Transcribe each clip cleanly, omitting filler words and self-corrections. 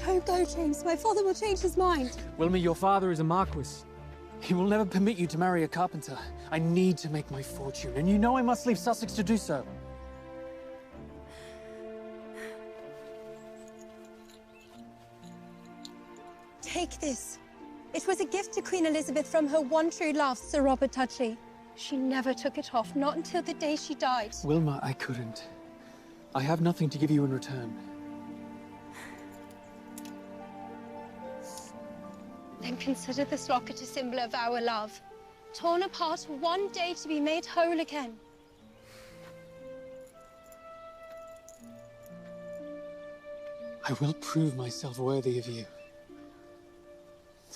Don't go, James. My father will change his mind. Wilma, your father is a marquis. He will never permit you to marry a carpenter. I need to make my fortune, and you know I must leave Sussex to do so. Take this. It was a gift to Queen Elizabeth from her one true love, Sir Robert Dudley. She never took it off, not until the day she died. Wilma, I couldn't. I have nothing to give you in return. Then consider this locket a symbol of our love. Torn apart one day to be made whole again. I will prove myself worthy of you.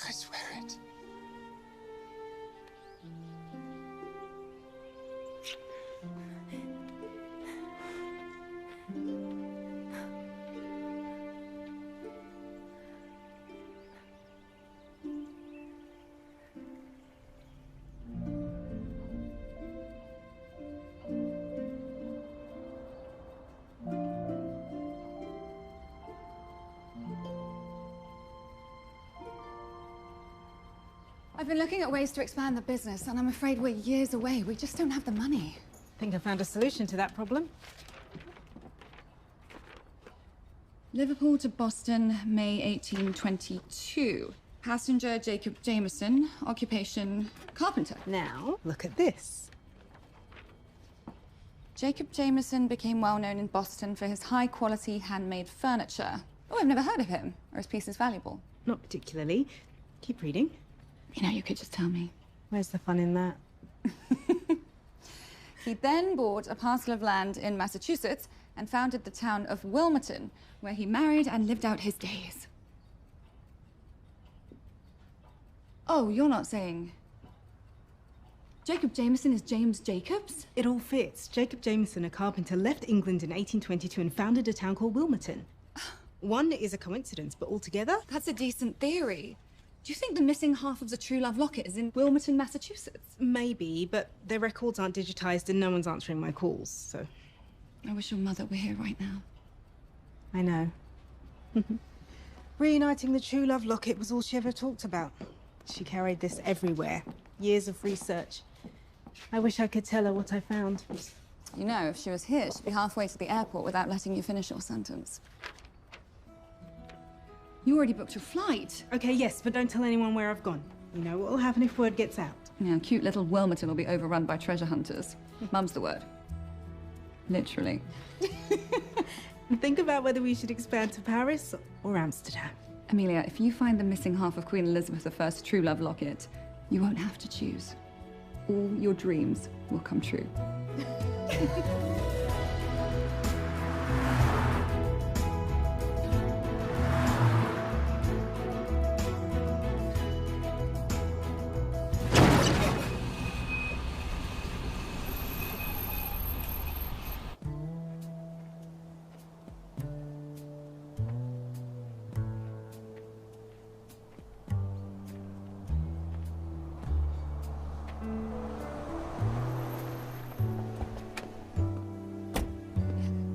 I swear it. I've been looking at ways to expand the business, and I'm afraid we're years away. We just don't have the money. I think I found a solution to that problem. Liverpool to Boston, May 1822. Passenger Jacob Jameson, occupation carpenter. Now, look at this. Jacob Jameson became well known in Boston for his high-quality handmade furniture. Oh, I've never heard of him. Are his pieces valuable? Not particularly. Keep reading. You know, you could just tell me. Where's the fun in that? He then bought a parcel of land in Massachusetts and founded the town of Wilmington, where he married and lived out his days. Oh, you're not saying... Jacob Jameson is James Jacobs? It all fits. Jacob Jameson, a carpenter, left England in 1822 and founded a town called Wilmington. One is a coincidence, but altogether... That's a decent theory. Do you think the missing half of the True Love locket is in Wilmington, Massachusetts? Maybe, but their records aren't digitized and no one's answering my calls, so... I wish your mother were here right now. I know. Reuniting the True Love locket was all she ever talked about. She carried this everywhere. Years of research. I wish I could tell her what I found. You know, if she was here, she'd be halfway to the airport without letting you finish your sentence. You already booked your flight. Okay, yes, but don't tell anyone where I've gone. You know what'll happen if word gets out. Yeah, cute little Wilmington will be overrun by treasure hunters. Mum's the word. Literally. Think about whether we should expand to Paris or Amsterdam. Amelia, if you find the missing half of Queen Elizabeth I's True Love locket, you won't have to choose. All your dreams will come true.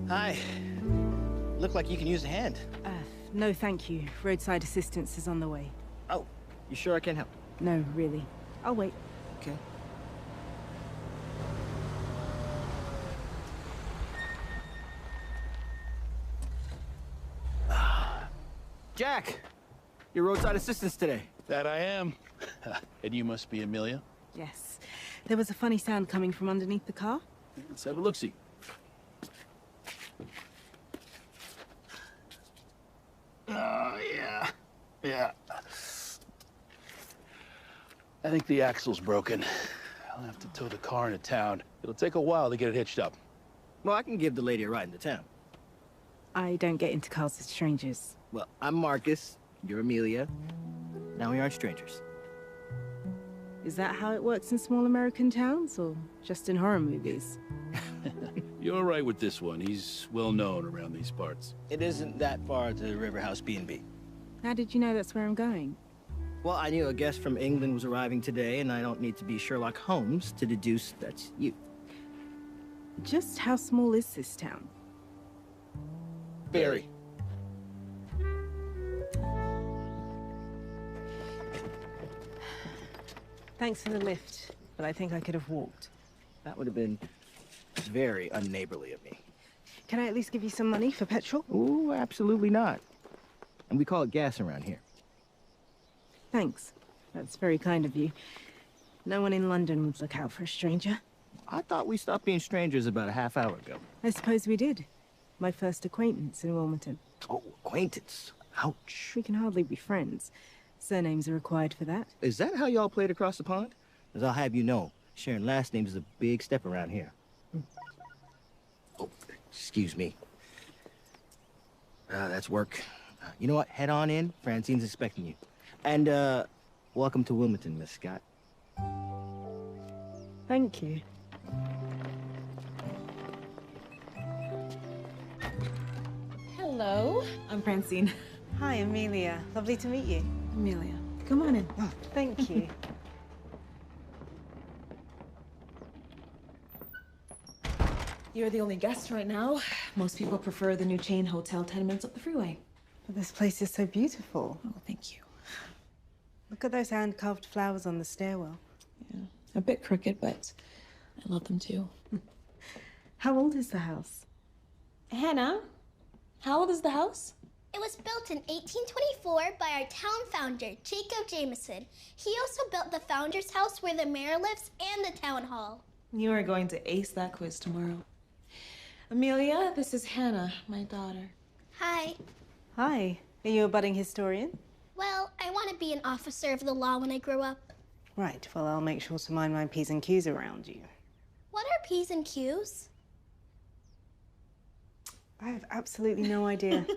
Hi. Look like you can use a hand. No thank you. Roadside assistance is on the way. Oh, you sure I can help? No, really. I'll wait. Okay. Jack, your roadside assistance today. That I am. And you must be Amelia? Yes. There was a funny sound coming from underneath the car. Let's have a look-see. Oh, yeah. Yeah. I think the axle's broken. I'll have to tow the car into town. It'll take a while to get it hitched up. Well, I can give the lady a ride into town. I don't get into cars with strangers. Well, I'm Marcus. You're Amelia. Now we aren't strangers. Is that how it works in small American towns, or just in horror movies? You're right with this one. He's well known around these parts. It isn't that far to River House B&B. How did you know that's where I'm going? Well, I knew a guest from England was arriving today, and I don't need to be Sherlock Holmes to deduce that's you. Just how small is this town? Barry. Thanks for the lift, but I think I could have walked. That would have been very unneighborly of me. Can I at least give you some money for petrol? Ooh, absolutely not. And we call it gas around here. Thanks. That's very kind of you. No one in London would look out for a stranger. I thought we stopped being strangers about a half hour ago. I suppose we did. My first acquaintance in Wilmington. Oh, acquaintance. Ouch. We can hardly be friends. Surnames are required for that. Is that how y'all played across the pond? As I'll have you know, sharing last names is a big step around here. Oh, excuse me. That's work. You know what? Head on in. Francine's expecting you. And, welcome to Wilmington, Miss Scott. Thank you. Hello, I'm Francine. Hi, Amelia. Lovely to meet you. Amelia, come on in. Oh, thank you. You're the only guest right now. Most people prefer the new chain hotel 10 minutes up the freeway. But this place is so beautiful. Oh, thank you. Look at those hand-carved flowers on the stairwell. Yeah, a bit crooked, but I love them too. How old is the house? Hannah, how old is the house? It was built in 1824 by our town founder, Jacob Jameson. He also built the founder's house where the mayor lives and the town hall. You are going to ace that quiz tomorrow. Amelia, this is Hannah, my daughter. Hi. Hi. Are you a budding historian? Well, I want to be an officer of the law when I grow up. Right. Well, I'll make sure to mind my P's and Q's around you. What are P's and Q's? I have absolutely no idea.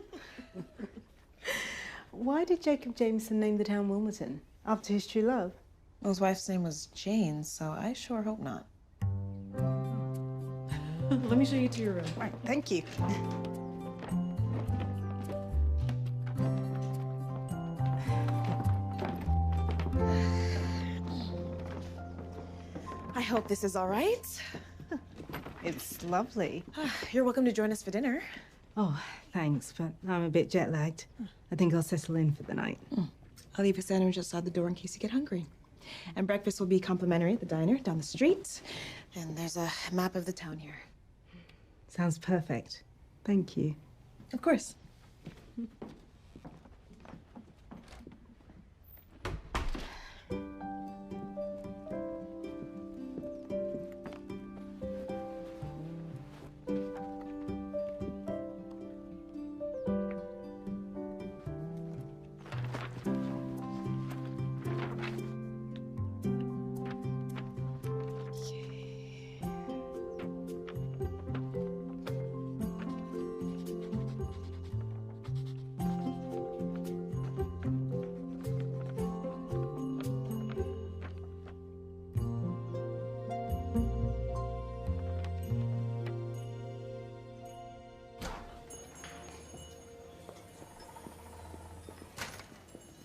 Why did Jacob Jameson name the town Wilmington? After his true love? Well, his wife's name was Jane, so I sure hope not. Let me show you to your room. Right, thank you. I hope this is all right. It's lovely. You're welcome to join us for dinner. Oh, thanks, but I'm a bit jet-lagged. I think I'll settle in for the night. I'll leave a sandwich outside the door in case you get hungry. And breakfast will be complimentary at the diner down the street. And there's a map of the town here. Sounds perfect. Thank you. Of course.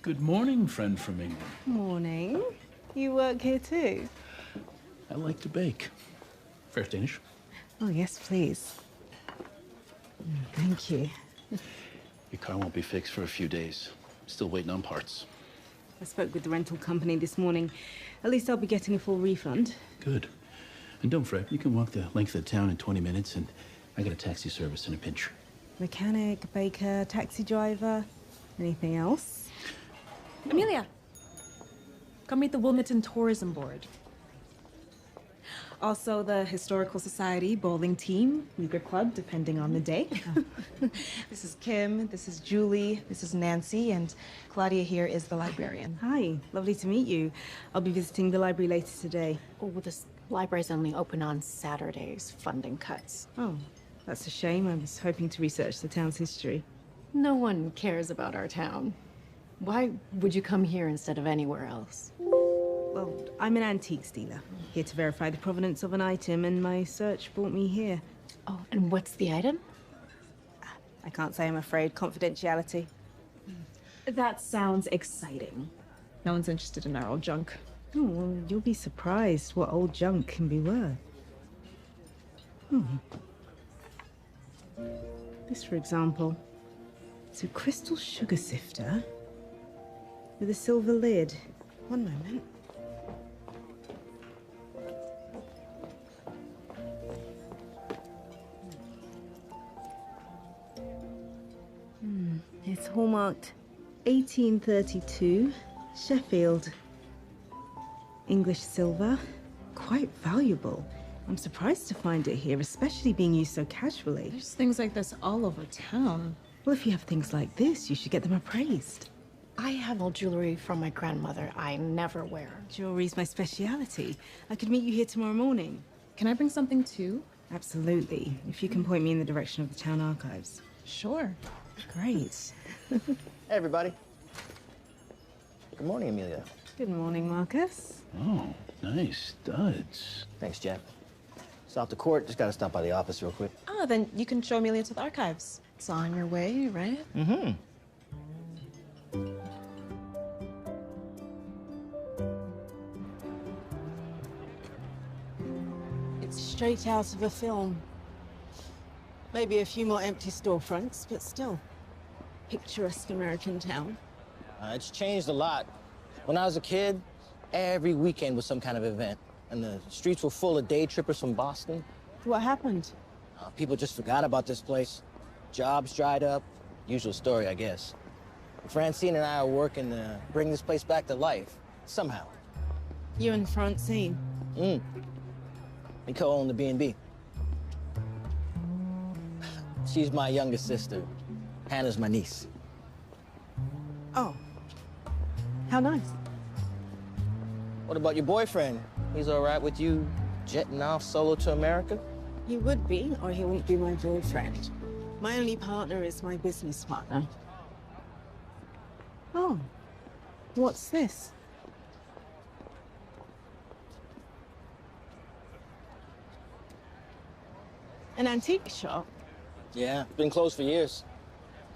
Good morning, friend from England. Morning. You work here too? I like to bake. Fresh Danish. Oh, yes, please. Thank you. Your car won't be fixed for a few days. Still waiting on parts. I spoke with the rental company this morning. At least I'll be getting a full refund. Good. And don't fret, you can walk the length of the town in 20 minutes, and I got a taxi service in a pinch. Mechanic, baker, taxi driver. Anything else? Amelia, come meet the Wilmington Tourism Board. Also, the Historical Society bowling team, Uyghur Club, depending on the day. This is Kim, this is Julie, this is Nancy, and Claudia here is the librarian. Hi, lovely to meet you. I'll be visiting the library later today. Oh, well, this library's only open on Saturdays. Funding cuts. Oh, that's a shame. I was hoping to research the town's history. No one cares about our town. Why would you come here instead of anywhere else? Well, I'm an antiques dealer, here to verify the provenance of an item, and my search brought me here. Oh, and what's the item? I can't say, I'm afraid. Confidentiality. That sounds exciting. No one's interested in our old junk. Oh, well, you'll be surprised what old junk can be worth. This, for example. It's a crystal sugar sifter with a silver lid. One moment. It's hallmarked 1832, Sheffield. English silver, quite valuable. I'm surprised to find it here, especially being used so casually. There's things like this all over town. Well, if you have things like this, you should get them appraised. I have old jewelry from my grandmother I never wear. Jewelry's my speciality. I could meet you here tomorrow morning. Can I bring something too? Absolutely, if you can point me in the direction of the town archives. Sure. Great. Hey, everybody. Good morning, Amelia. Good morning, Marcus. Oh, nice studs. Thanks, Jack. Stop the court. Just gotta stop by the office real quick. Oh, then you can show Amelia to the archives. It's on your way, right? Mm-hmm. It's straight out of a film. Maybe a few more empty storefronts, but still. Picturesque American town. It's changed a lot. When I was a kid, every weekend was some kind of event, and the streets were full of day trippers from Boston. What happened? People just forgot about this place. Jobs dried up. Usual story, I guess. Francine and I are working to bring this place back to life, somehow. You and Francine? We co-own the B&B. She's my youngest sister. Hannah's my niece. Oh. How nice. What about your boyfriend? He's all right with you jetting off solo to America? He would be, or he wouldn't be my boyfriend. My only partner is my business partner. Oh. What's this? An antique shop? Yeah, been closed for years.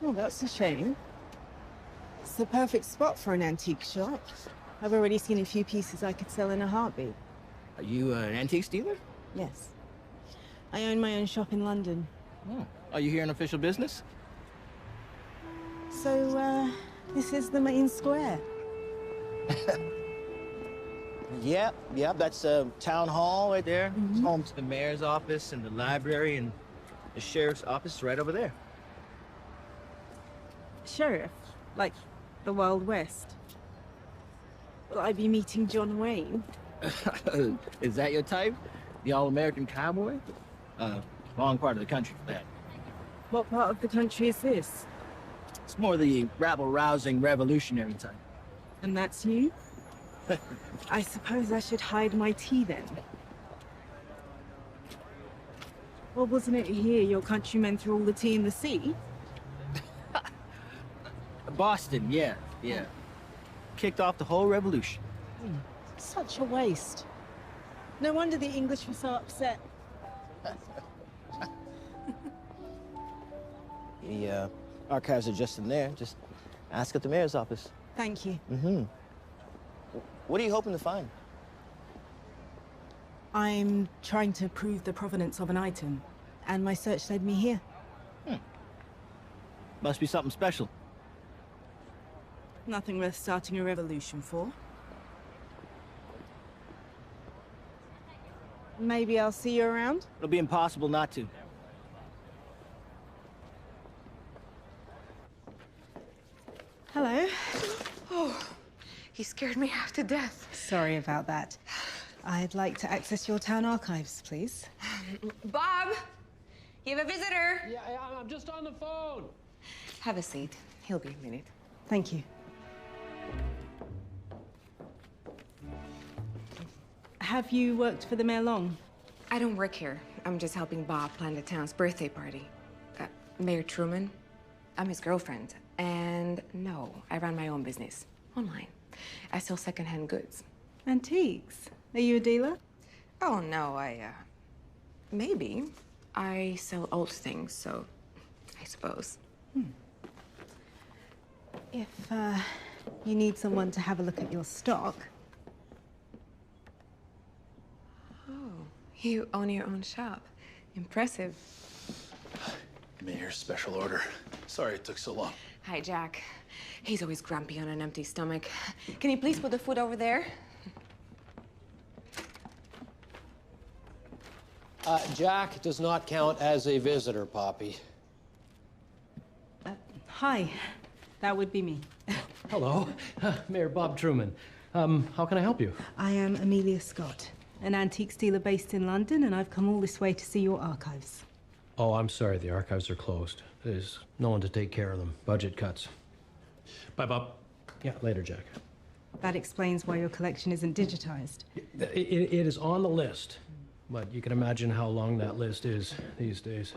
Oh, that's a shame. It's the perfect spot for an antique shop. I've already seen a few pieces I could sell in a heartbeat. Are you an antique dealer? Yes. I own my own shop in London. Oh. Are you here in official business? So, this is the main square. Yeah, that's town hall right there. It's home to the mayor's office and the library and the sheriff's office right over there. Sheriff? Like the Wild West? Will I be meeting John Wayne? Is that your type? The all-American cowboy? Wrong part of the country for that. What part of the country is this? It's more the rabble-rousing revolutionary type. And that's you? I suppose I should hide my tea then. Well, wasn't it here your countrymen threw all the tea in the sea? Boston, yeah. Kicked off the whole revolution. Such a waste. No wonder the English were so upset. The archives are just in there. Just ask at the mayor's office. Thank you. What are you hoping to find? I'm trying to prove the provenance of an item, and my search led me here. Must be something special. Nothing worth starting a revolution for. Maybe I'll see you around? It'll be impossible not to. Hello. Oh, he scared me half to death. Sorry about that. I'd like to access your town archives, please. Bob, you have a visitor. Yeah, I'm just on the phone. Have a seat. He'll be a minute. Thank you. Have you worked for the mayor long? I don't work here. I'm just helping Bob plan the town's birthday party. Mayor Truman, I'm his girlfriend. And no, I run my own business online. I sell secondhand goods. Antiques? Are you a dealer? Oh, no, maybe. I sell old things, so I suppose. If, you need someone to have a look at your stock. Oh, you own your own shop. Impressive. Mayor's special order. Sorry it took so long. Hi, Jack. He's always grumpy on an empty stomach. Can you please put the food over there? Jack does not count as a visitor, Poppy. Hi. That would be me. Hello, Mayor Bob Truman. How can I help you? I am Amelia Scott, an antiques dealer based in London, and I've come all this way to see your archives. Oh, I'm sorry, the archives are closed. There's no one to take care of them. Budget cuts. Bye, Bob. Yeah, later, Jack. That explains why your collection isn't digitized. It is on the list, but you can imagine how long that list is these days.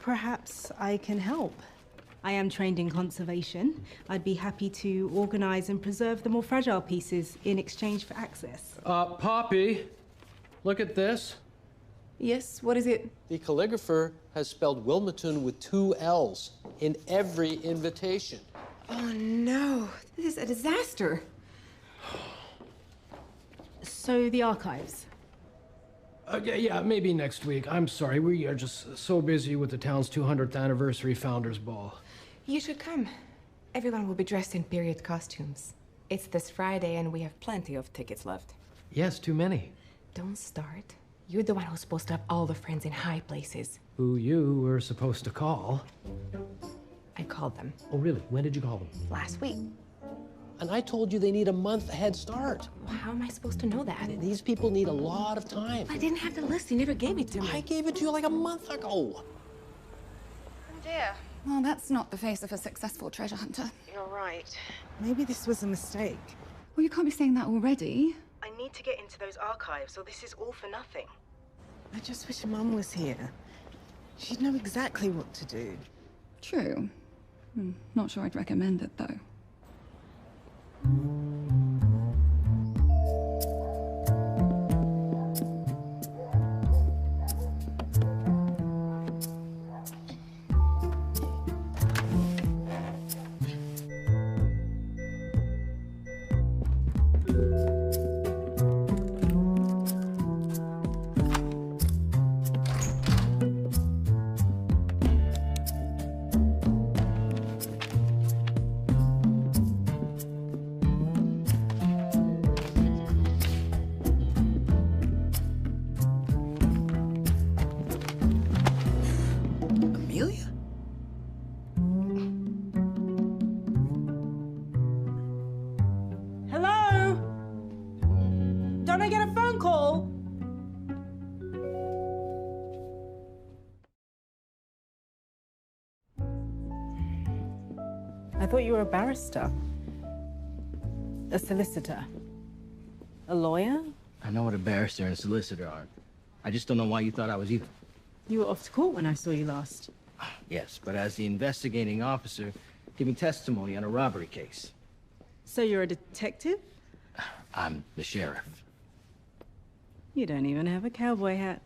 Perhaps I can help. I am trained in conservation. I'd be happy to organize and preserve the more fragile pieces in exchange for access. Poppy, look at this. Yes, what is it? The calligrapher has spelled Wilmington with 2 L's in every invitation. Oh no, this is a disaster. So the archives. Yeah, maybe next week. I'm sorry, we are just so busy with the town's 200th anniversary Founders Ball. You should come. Everyone will be dressed in period costumes. It's this Friday and we have plenty of tickets left. Yes, too many. Don't start. You're the one who's supposed to have all the friends in high places. Who you were supposed to call. I called them. Oh, really? When did you call them? Last week. And I told you they need a month head start. How am I supposed to know that? These people need a lot of time. I didn't have the list. You never gave it to me. I gave it to you like a month ago. Oh dear. Well, that's not the face of a successful treasure hunter. You're right. Maybe this was a mistake. Well, you can't be saying that already. I need to get into those archives, or this is all for nothing. I just wish Mum was here. She'd know exactly what to do. True. Not sure I'd recommend it, though. Hello? Don't I get a phone call? I thought you were a barrister. A solicitor. A lawyer? I know what a barrister and a solicitor are. I just don't know why you thought I was either. You were off to court when I saw you last. Yes, but as the investigating officer, giving testimony on a robbery case. So you're a detective? I'm the sheriff. You don't even have a cowboy hat.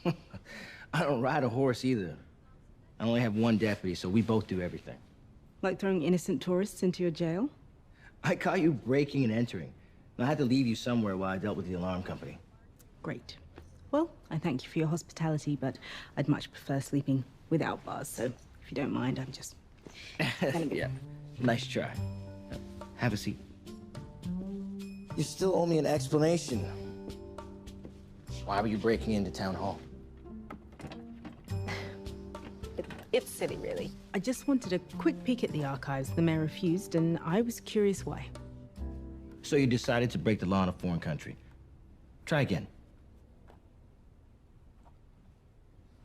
I don't ride a horse either. I only have one deputy, so we both do everything. Like throwing innocent tourists into your jail? I caught you breaking and entering. And I had to leave you somewhere while I dealt with the alarm company. Great. Well, I thank you for your hospitality, but I'd much prefer sleeping without bars, so if you don't mind, I'm just... Yeah, nice try. Have a seat. You still owe me an explanation. Why were you breaking into town hall? It's silly, really. I just wanted a quick peek at the archives. The mayor refused, and I was curious why. So you decided to break the law in a foreign country. Try again.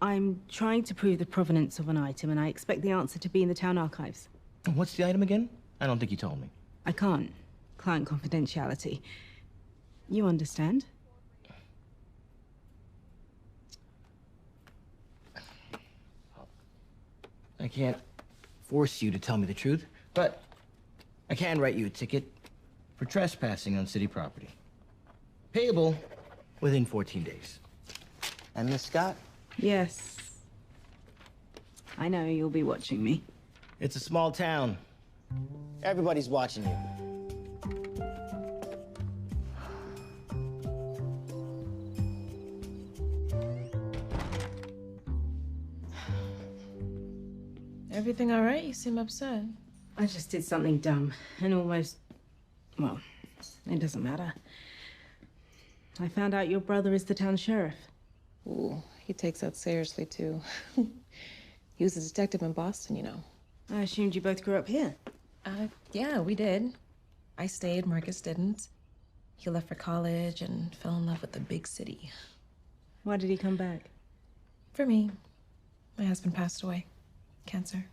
I'm trying to prove the provenance of an item, and I expect the answer to be in the town archives. And what's the item again? I don't think you told me. I can't. Client confidentiality. You understand? I can't force you to tell me the truth, but I can write you a ticket for trespassing on city property. Payable within 14 days. And Miss Scott? Yes. I know you'll be watching me. It's a small town. Everybody's watching you. Everything all right? You seem upset. I just did something dumb and almost... well, it doesn't matter. I found out your brother is the town sheriff. Ooh, he takes that seriously, too. He was a detective in Boston, you know. I assumed you both grew up here. Yeah, we did. I stayed, Marcus didn't. He left for college and fell in love with the big city. Why did he come back? For me, my husband passed away. Cancer.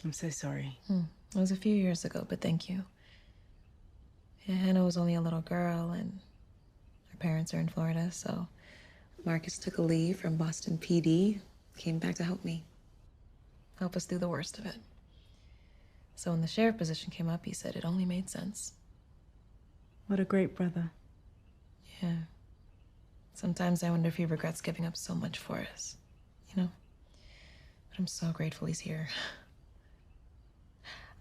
I'm so sorry. It was a few years ago, but thank you. Yeah, Hannah was only a little girl, and her parents are in Florida, so Marcus took a leave from Boston PD, came back to help me. Help us through the worst of it. So when the sheriff position came up, he said it only made sense. What a great brother. Yeah. Sometimes I wonder if he regrets giving up so much for us, you know? But I'm so grateful he's here.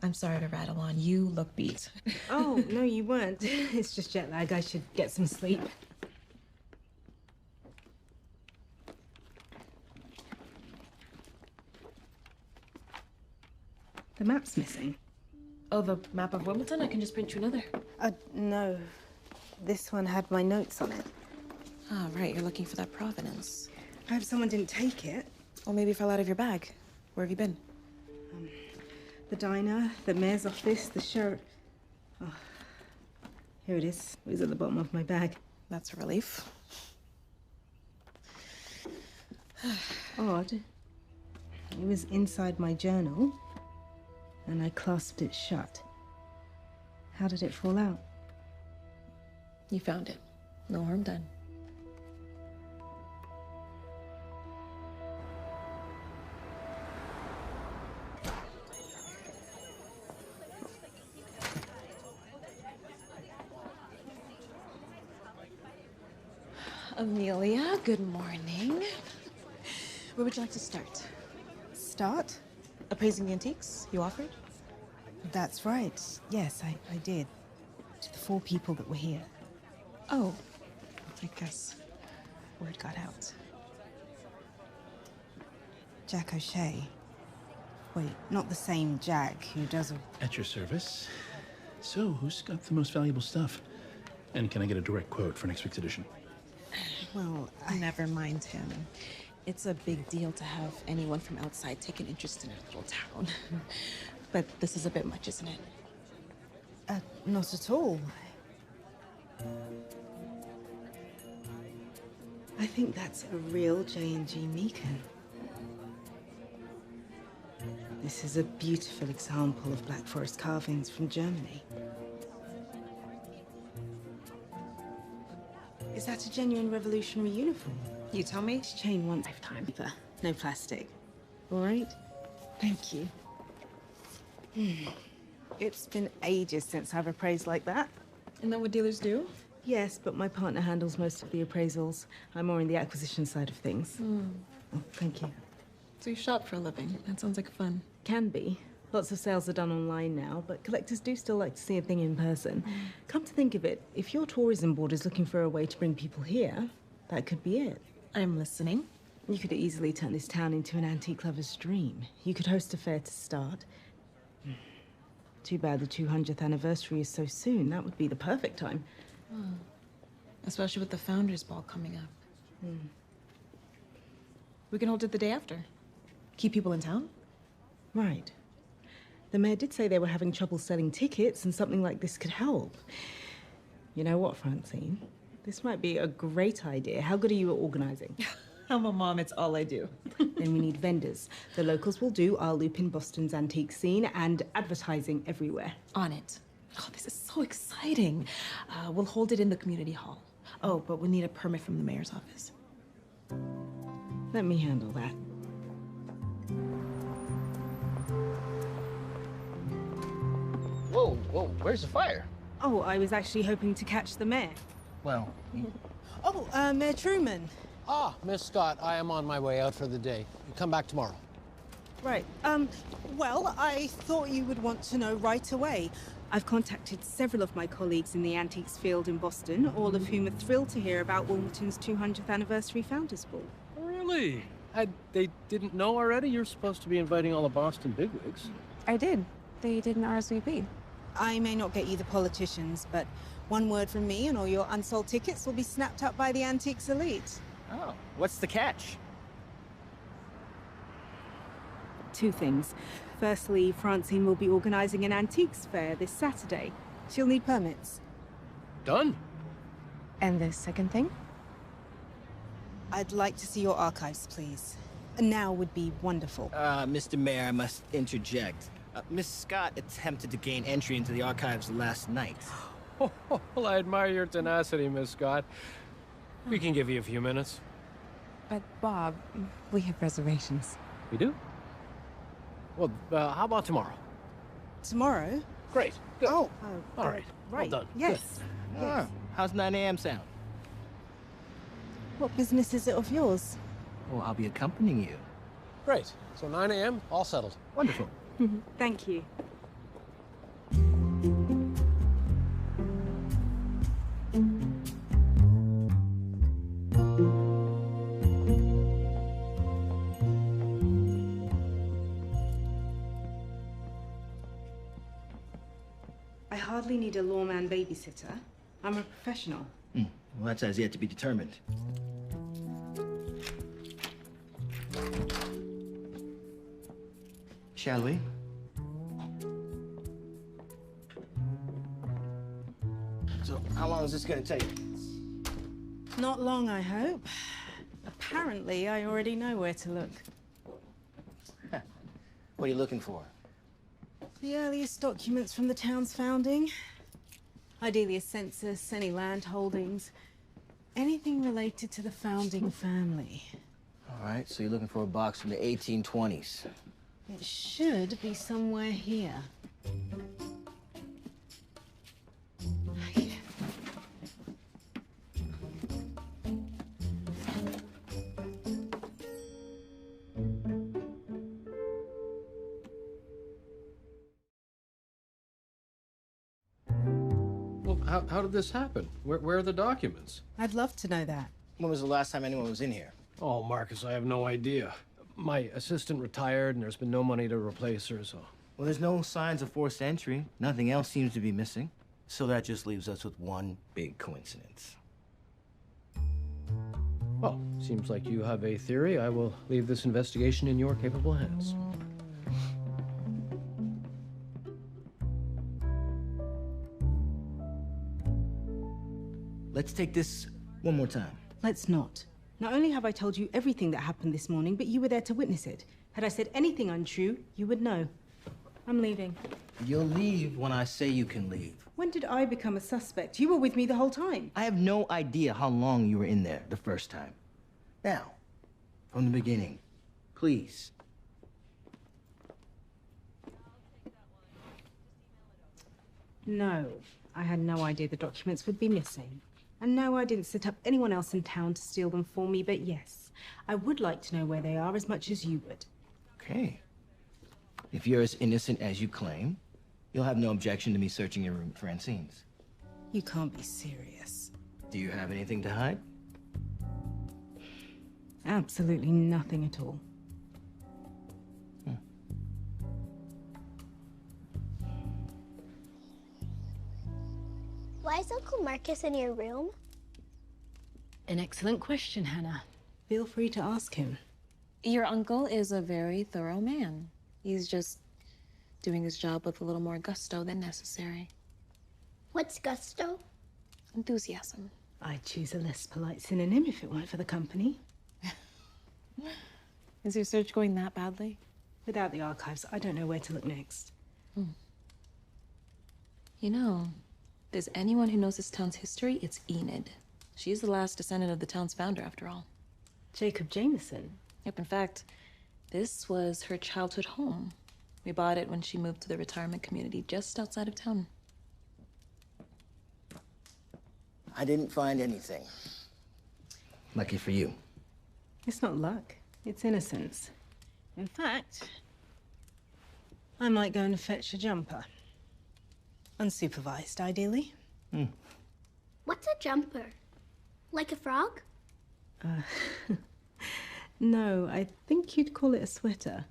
I'm sorry to rattle on. You look beat. Oh, no, you weren't. It's just jet lag. I should get some sleep. The map's missing. Oh, the map of Wimbledon? I can just print you another. No. This one had my notes on it. Ah, right. You're looking for that Provenance. I hope someone didn't take it. Or maybe it fell out of your bag. Where have you been? The diner, the mayor's office, the sheriff. Oh, here it is. It was at the bottom of my bag. That's a relief. Odd. It was inside my journal, and I clasped it shut. How did it fall out? You found it. No harm done. Amelia, good morning. Where would you like to start? Start? Appraising the antiques you offered? That's right. Yes, I did. To the 4 people that were here. Oh, I guess word got out. Jack O'Shea. Wait, not the same Jack who does a... At your service. So, who's got the most valuable stuff? And can I get a direct quote for next week's edition? Well, never mind him. It's a big deal to have anyone from outside take an interest in a little town. But this is a bit much, isn't it? Not at all. I think that's a real J&G Meekin. This is a beautiful example of Black Forest carvings from Germany. Is that a genuine revolutionary uniform? You tell me? It's chain one lifetime. No plastic. All right? Thank you. It's been ages since I've appraised like that. Isn't that what dealers do? Yes, but my partner handles most of the appraisals. I'm more in the acquisition side of things. Oh, thank you. So you shop for a living. That sounds like fun. Can be. Lots of sales are done online now, but collectors do still like to see a thing in person. Come to think of it, if your tourism board is looking for a way to bring people here, that could be it. I'm listening. You could easily turn this town into an antique lover's dream. You could host a fair to start. Too bad the 200th anniversary is so soon. That would be the perfect time. Especially with the Founders Ball coming up. We can hold it the day after. Keep people in town? Right. The mayor did say they were having trouble selling tickets and something like this could help. You know what, Francine? This might be a great idea. How good are you at organizing? I'm a mom, it's all I do. Then we need vendors. The locals will do. I'll loop in Boston's antique scene and advertising everywhere. On it. Oh, this is so exciting. We'll hold it in the community hall. Oh, but we need a permit from the mayor's office. Let me handle that. Whoa, where's the fire? Oh, I was actually hoping to catch the mayor. Well, Oh, Mayor Truman. Ah, Miss Scott, I am on my way out for the day. Come back tomorrow. Right. Well, I thought you would want to know right away. I've contacted several of my colleagues in the antiques field in Boston, all of whom are thrilled to hear about Wilmington's 200th anniversary Founders Ball. Really? They didn't know already? You're supposed to be inviting all the Boston bigwigs. I did. They didn't RSVP. I may not get you the politicians, but one word from me and all your unsold tickets will be snapped up by the antiques elite. oh, what's the catch? Two things. Firstly, Francine will be organizing an antiques fair this Saturday. She'll need permits. Done. And the second thing? I'd like to see your archives, please. Now would be wonderful. Mr. Mayor, I must interject. Miss Scott attempted to gain entry into the archives last night. Well, I admire your tenacity, Miss Scott. We can give you a few minutes. But Bob, we have reservations. We do? Well, how about tomorrow? Tomorrow? Great. Good. Oh, all right. Right. Well done. Yes. Good. Ah, how's 9 a.m. sound? What business is it of yours? Well, I'll be accompanying you. Great. So 9 a.m., all settled. Wonderful. Thank you. I hardly need a lawman babysitter. I'm a professional. Well, that's as yet to be determined. Shall we? So, how long is this gonna take? Not long, I hope. Apparently, I already know where to look. What are you looking for? The earliest documents from the town's founding. Ideally a census, any land holdings. Anything related to the founding family. All right, so you're looking for a box from the 1820s. It should be somewhere here. Well, how did this happen? Where are the documents? I'd love to know that. When was the last time anyone was in here? Oh, Marcus, I have no idea. My assistant retired, and there's been no money to replace her, so... Well, there's no signs of forced entry. Nothing else seems to be missing. So that just leaves us with one big coincidence. Well, seems like you have a theory. I will leave this investigation in your capable hands. Let's take this one more time. Let's not. Not only have I told you everything that happened this morning, but you were there to witness it. Had I said anything untrue, you would know. I'm leaving. You'll leave when I say you can leave. When did I become a suspect? You were with me the whole time. I have no idea how long you were in there the first time. Now, from the beginning, please. No, I had no idea the documents would be missing. And no, I didn't set up anyone else in town to steal them for me, but yes, I would like to know where they are as much as you would. Okay. If you're as innocent as you claim, you'll have no objection to me searching your room at Francine's. You can't be serious. Do you have anything to hide? Absolutely nothing at all. Why is Uncle Marcus in your room? An excellent question, Hannah. Feel free to ask him. Your uncle is a very thorough man. He's just doing his job with a little more gusto than necessary. What's gusto? Enthusiasm. I'd choose a less polite synonym if it weren't for the company. Is your search going that badly? Without the archives, I don't know where to look next. You know, if there's anyone who knows this town's history, it's Enid. She's the last descendant of the town's founder, after all. Jacob Jameson? Yep, in fact, this was her childhood home. We bought it when she moved to the retirement community just outside of town. I didn't find anything. Lucky for you. It's not luck, it's innocence. In fact, I might go and fetch a jumper. Unsupervised, ideally. What's a jumper? Like a frog? No, I think you'd call it a sweater.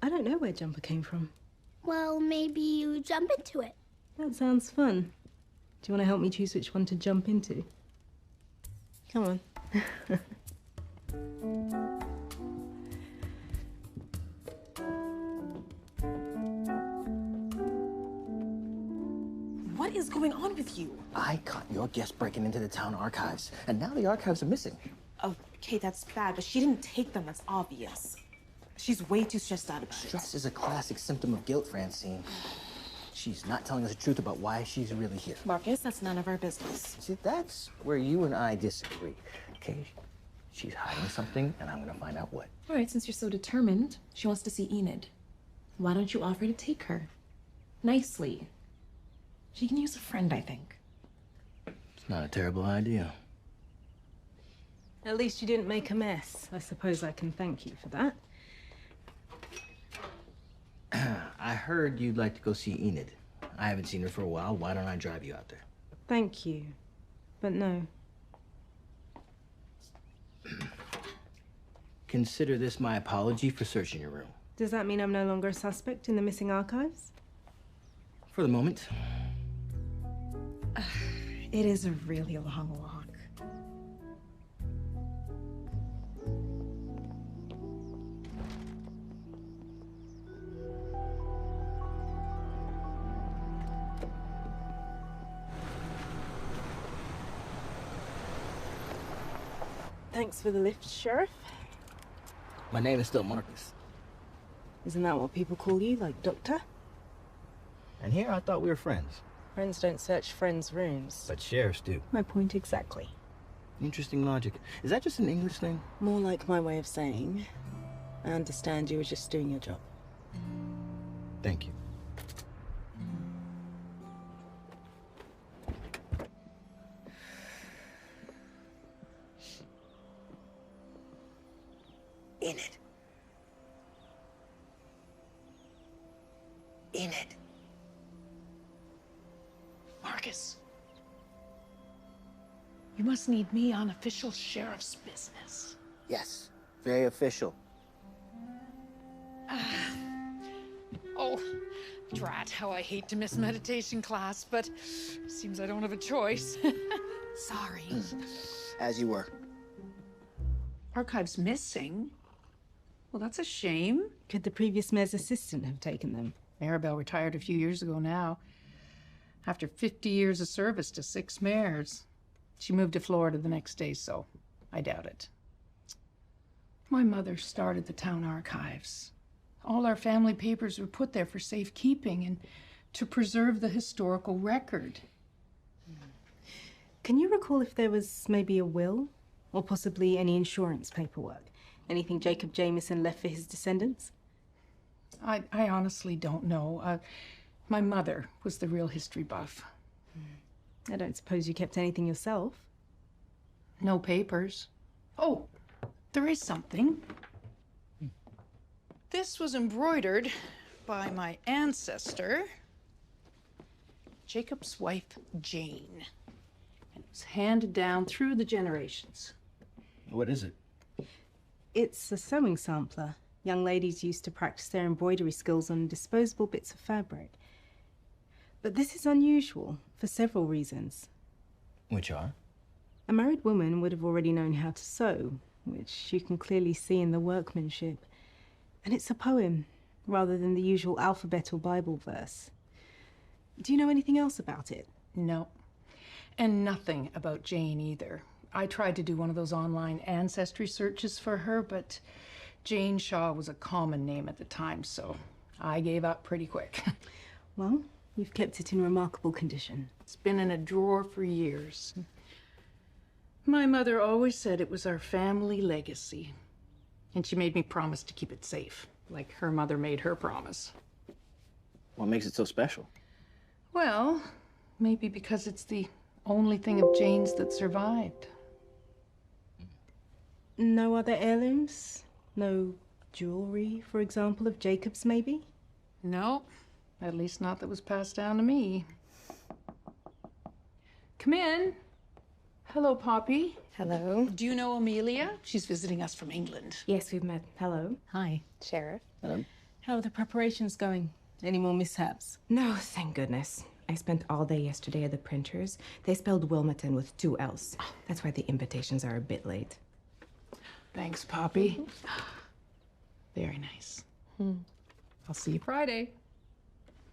I don't know where jumper came from. Well, maybe you jump into it. That sounds fun. Do you want to help me choose which one to jump into? Come on. What is going on with you? I caught your guest breaking into the town archives, and now the archives are missing. Okay, that's bad, but she didn't take them, that's obvious. She's way too stressed out about it. Stress is a classic symptom of guilt, Francine. She's not telling us the truth about why she's really here. Marcus, that's none of our business. See, that's where you and I disagree, okay? She's hiding something, and I'm gonna find out what. All right, since you're so determined, she wants to see Enid. Why don't you offer to take her? Nicely. She can use a friend, I think. It's not a terrible idea. At least you didn't make a mess. I suppose I can thank you for that. I heard you'd like to go see Enid. I haven't seen her for a while. Why don't I drive you out there? Thank you. But no. Consider this my apology for searching your room. Does that mean I'm no longer a suspect in the missing archives? For the moment. It is a really long walk. Thanks for the lift, Sheriff. My name is still Marcus. Isn't that what people call you, like Doctor? And here I thought we were friends. Friends don't search friends' rooms. But sheriffs do. My point exactly. Interesting logic. Is that just an English thing? More like my way of saying, I understand you were just doing your job. Thank you. Enid. Enid. Marcus. You must need me on official sheriff's business. Yes, very official. Oh, drat, how I hate to miss meditation class, but seems I don't have a choice. Sorry. As you were. Archives missing? Well, that's a shame. Could the previous mayor's assistant have taken them? Maribel retired a few years ago now. After 50 years of service to 6 mayors. She moved to Florida the next day, so I doubt it. My mother started the town archives. All our family papers were put there for safekeeping and to preserve the historical record. Can you recall if there was maybe a will? Or possibly any insurance paperwork? Anything Jacob Jameson left for his descendants? I honestly don't know. My mother was the real history buff. I don't suppose you kept anything yourself? No papers. Oh, there is something. This was embroidered by my ancestor, Jacob's wife, Jane. And it was handed down through the generations. What is it? It's a sewing sampler. Young ladies used to practice their embroidery skills on disposable bits of fabric. But this is unusual for several reasons. Which are? A married woman would have already known how to sew, which you can clearly see in the workmanship. And it's a poem, rather than the usual alphabet or Bible verse. Do you know anything else about it? No. And nothing about Jane either. I tried to do one of those online ancestry searches for her, but Jane Shaw was a common name at the time, so I gave up pretty quick. Well, you've kept it in remarkable condition. It's been in a drawer for years. My mother always said it was our family legacy, and she made me promise to keep it safe, like her mother made her promise. What makes it so special? Well, maybe because it's the only thing of Jane's that survived. No other heirlooms? No jewelry, for example, of Jacob's, maybe? No, at least not that was passed down to me. Come in. Hello, Poppy. Hello. Do you know Amelia? She's visiting us from England. Yes, we've met. Hello. Hi. Sheriff. Hello. How are the preparations going? Any more mishaps? No, thank goodness. I spent all day yesterday at the printers. They spelled Wilmington with 2 L's. That's why the invitations are a bit late. Thanks, Poppy. Very nice. I'll see you Friday.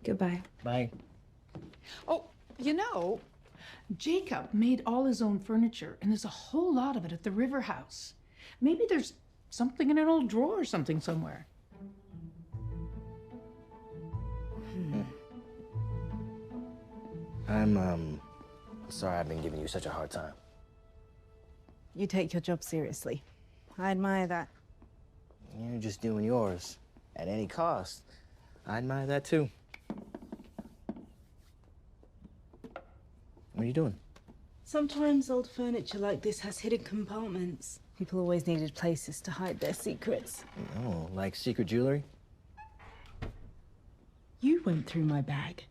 Goodbye. Bye. Oh, You know, Jacob made all his own furniture, and there's a whole lot of it at the River House. Maybe there's something in an old drawer or something somewhere. I'm sorry I've been giving you such a hard time. You take your job seriously. I admire that. You're just doing yours at any cost. I admire that too. What are you doing? Sometimes old furniture like this has hidden compartments. People always needed places to hide their secrets. Oh, like secret jewelry? You went through my bag.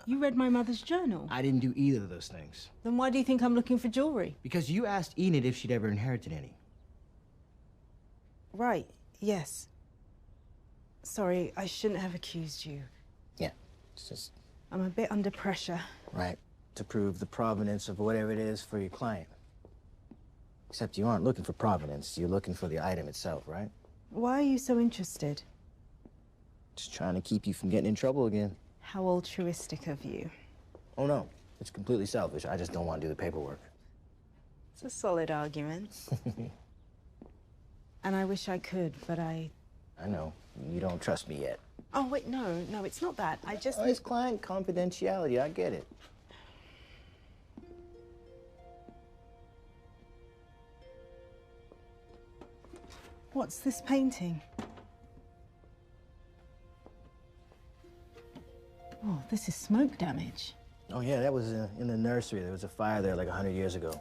You read my mother's journal. I didn't do either of those things. Then why do you think I'm looking for jewelry? Because you asked Enid if she'd ever inherited any. Right, yes. Sorry, I shouldn't have accused you. Yeah, it's just... I'm a bit under pressure. Right, to prove the provenance of whatever it is for your client. Except you aren't looking for provenance, you're looking for the item itself, right? Why are you so interested? Just trying to keep you from getting in trouble again. How altruistic of you. Oh no, it's completely selfish. I just don't want to do the paperwork. It's a solid argument. And I wish I could, but I know. You don't trust me yet. Oh, wait, no, it's not that. I just... Oh, it's client confidentiality, I get it. What's this painting? Oh, this is smoke damage. Oh yeah, that was in the nursery. There was a fire there like 100 years ago.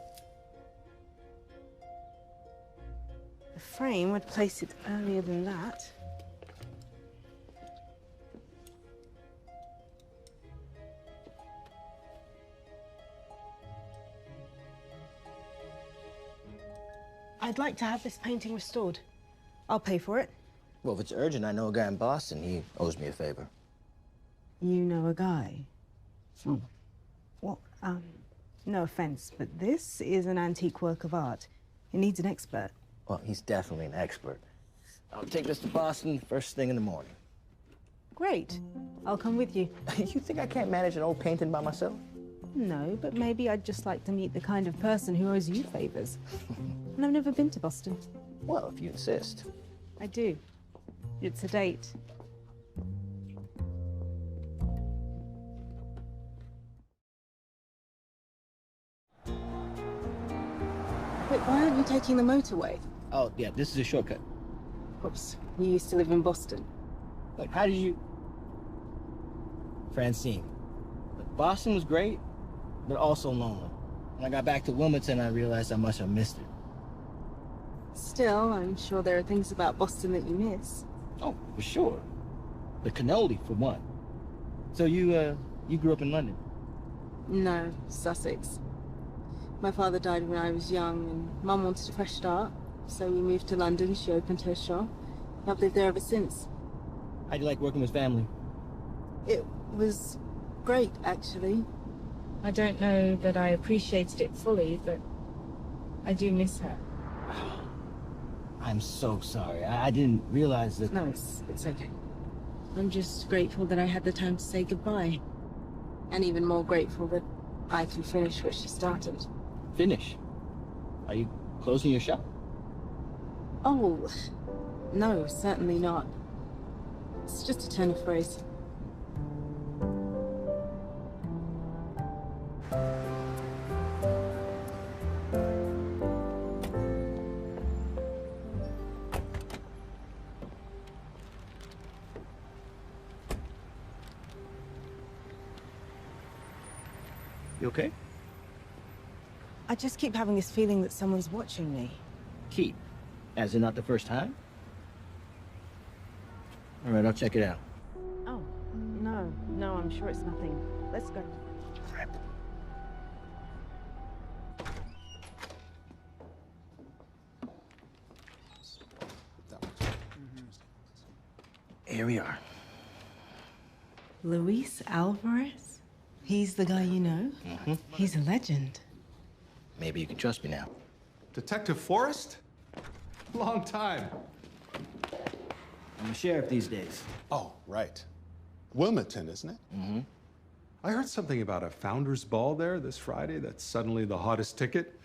The frame would place it earlier than that. I'd like to have this painting restored. I'll pay for it. Well, if it's urgent, I know a guy in Boston. He owes me a favor. You know a guy? Oh. Well, no offense, but this is an antique work of art. It needs an expert. Well, he's definitely an expert. I'll take this to Boston first thing in the morning. Great. I'll come with you. You think I can't manage an old painting by myself? No, but maybe I'd just like to meet the kind of person who owes you favors. And I've never been to Boston. Well, if you insist. I do. It's a date. Wait, why aren't you taking the motorway? Oh, yeah, this is a shortcut. Oops, you used to live in Boston. Look, how did you... Francine. Look, Boston was great, but also lonely. When I got back to Wilmington, I realized how much I missed it. Still, I'm sure there are things about Boston that you miss. Oh, for sure. The cannoli, for one. So you grew up in London? No, Sussex. My father died when I was young, and Mum wanted a fresh start, so we moved to London. She opened her shop. I've lived there ever since. How'd you like working with family? It was great, actually. I don't know that I appreciated it fully, but I do miss her. I'm so sorry. I didn't realize that... No, it's okay. I'm just grateful that I had the time to say goodbye. And even more grateful that I can finish what she started. Finish? Are you closing your shop? Oh, no, certainly not. It's just a turn of phrase. You okay? I just keep having this feeling that someone's watching me. Keep? As in not the first time? All right, I'll check it out. Oh, no, I'm sure it's nothing. Let's go. Here we are. Luis Alvarez? He's the guy you know? Mm-hmm. He's a legend. Maybe you can trust me now. Detective Forrest? Long time. I'm a sheriff these days. Oh, right. Wilmington, isn't it? Mm-hmm. I heard something about a founder's ball there this Friday that's suddenly the hottest ticket.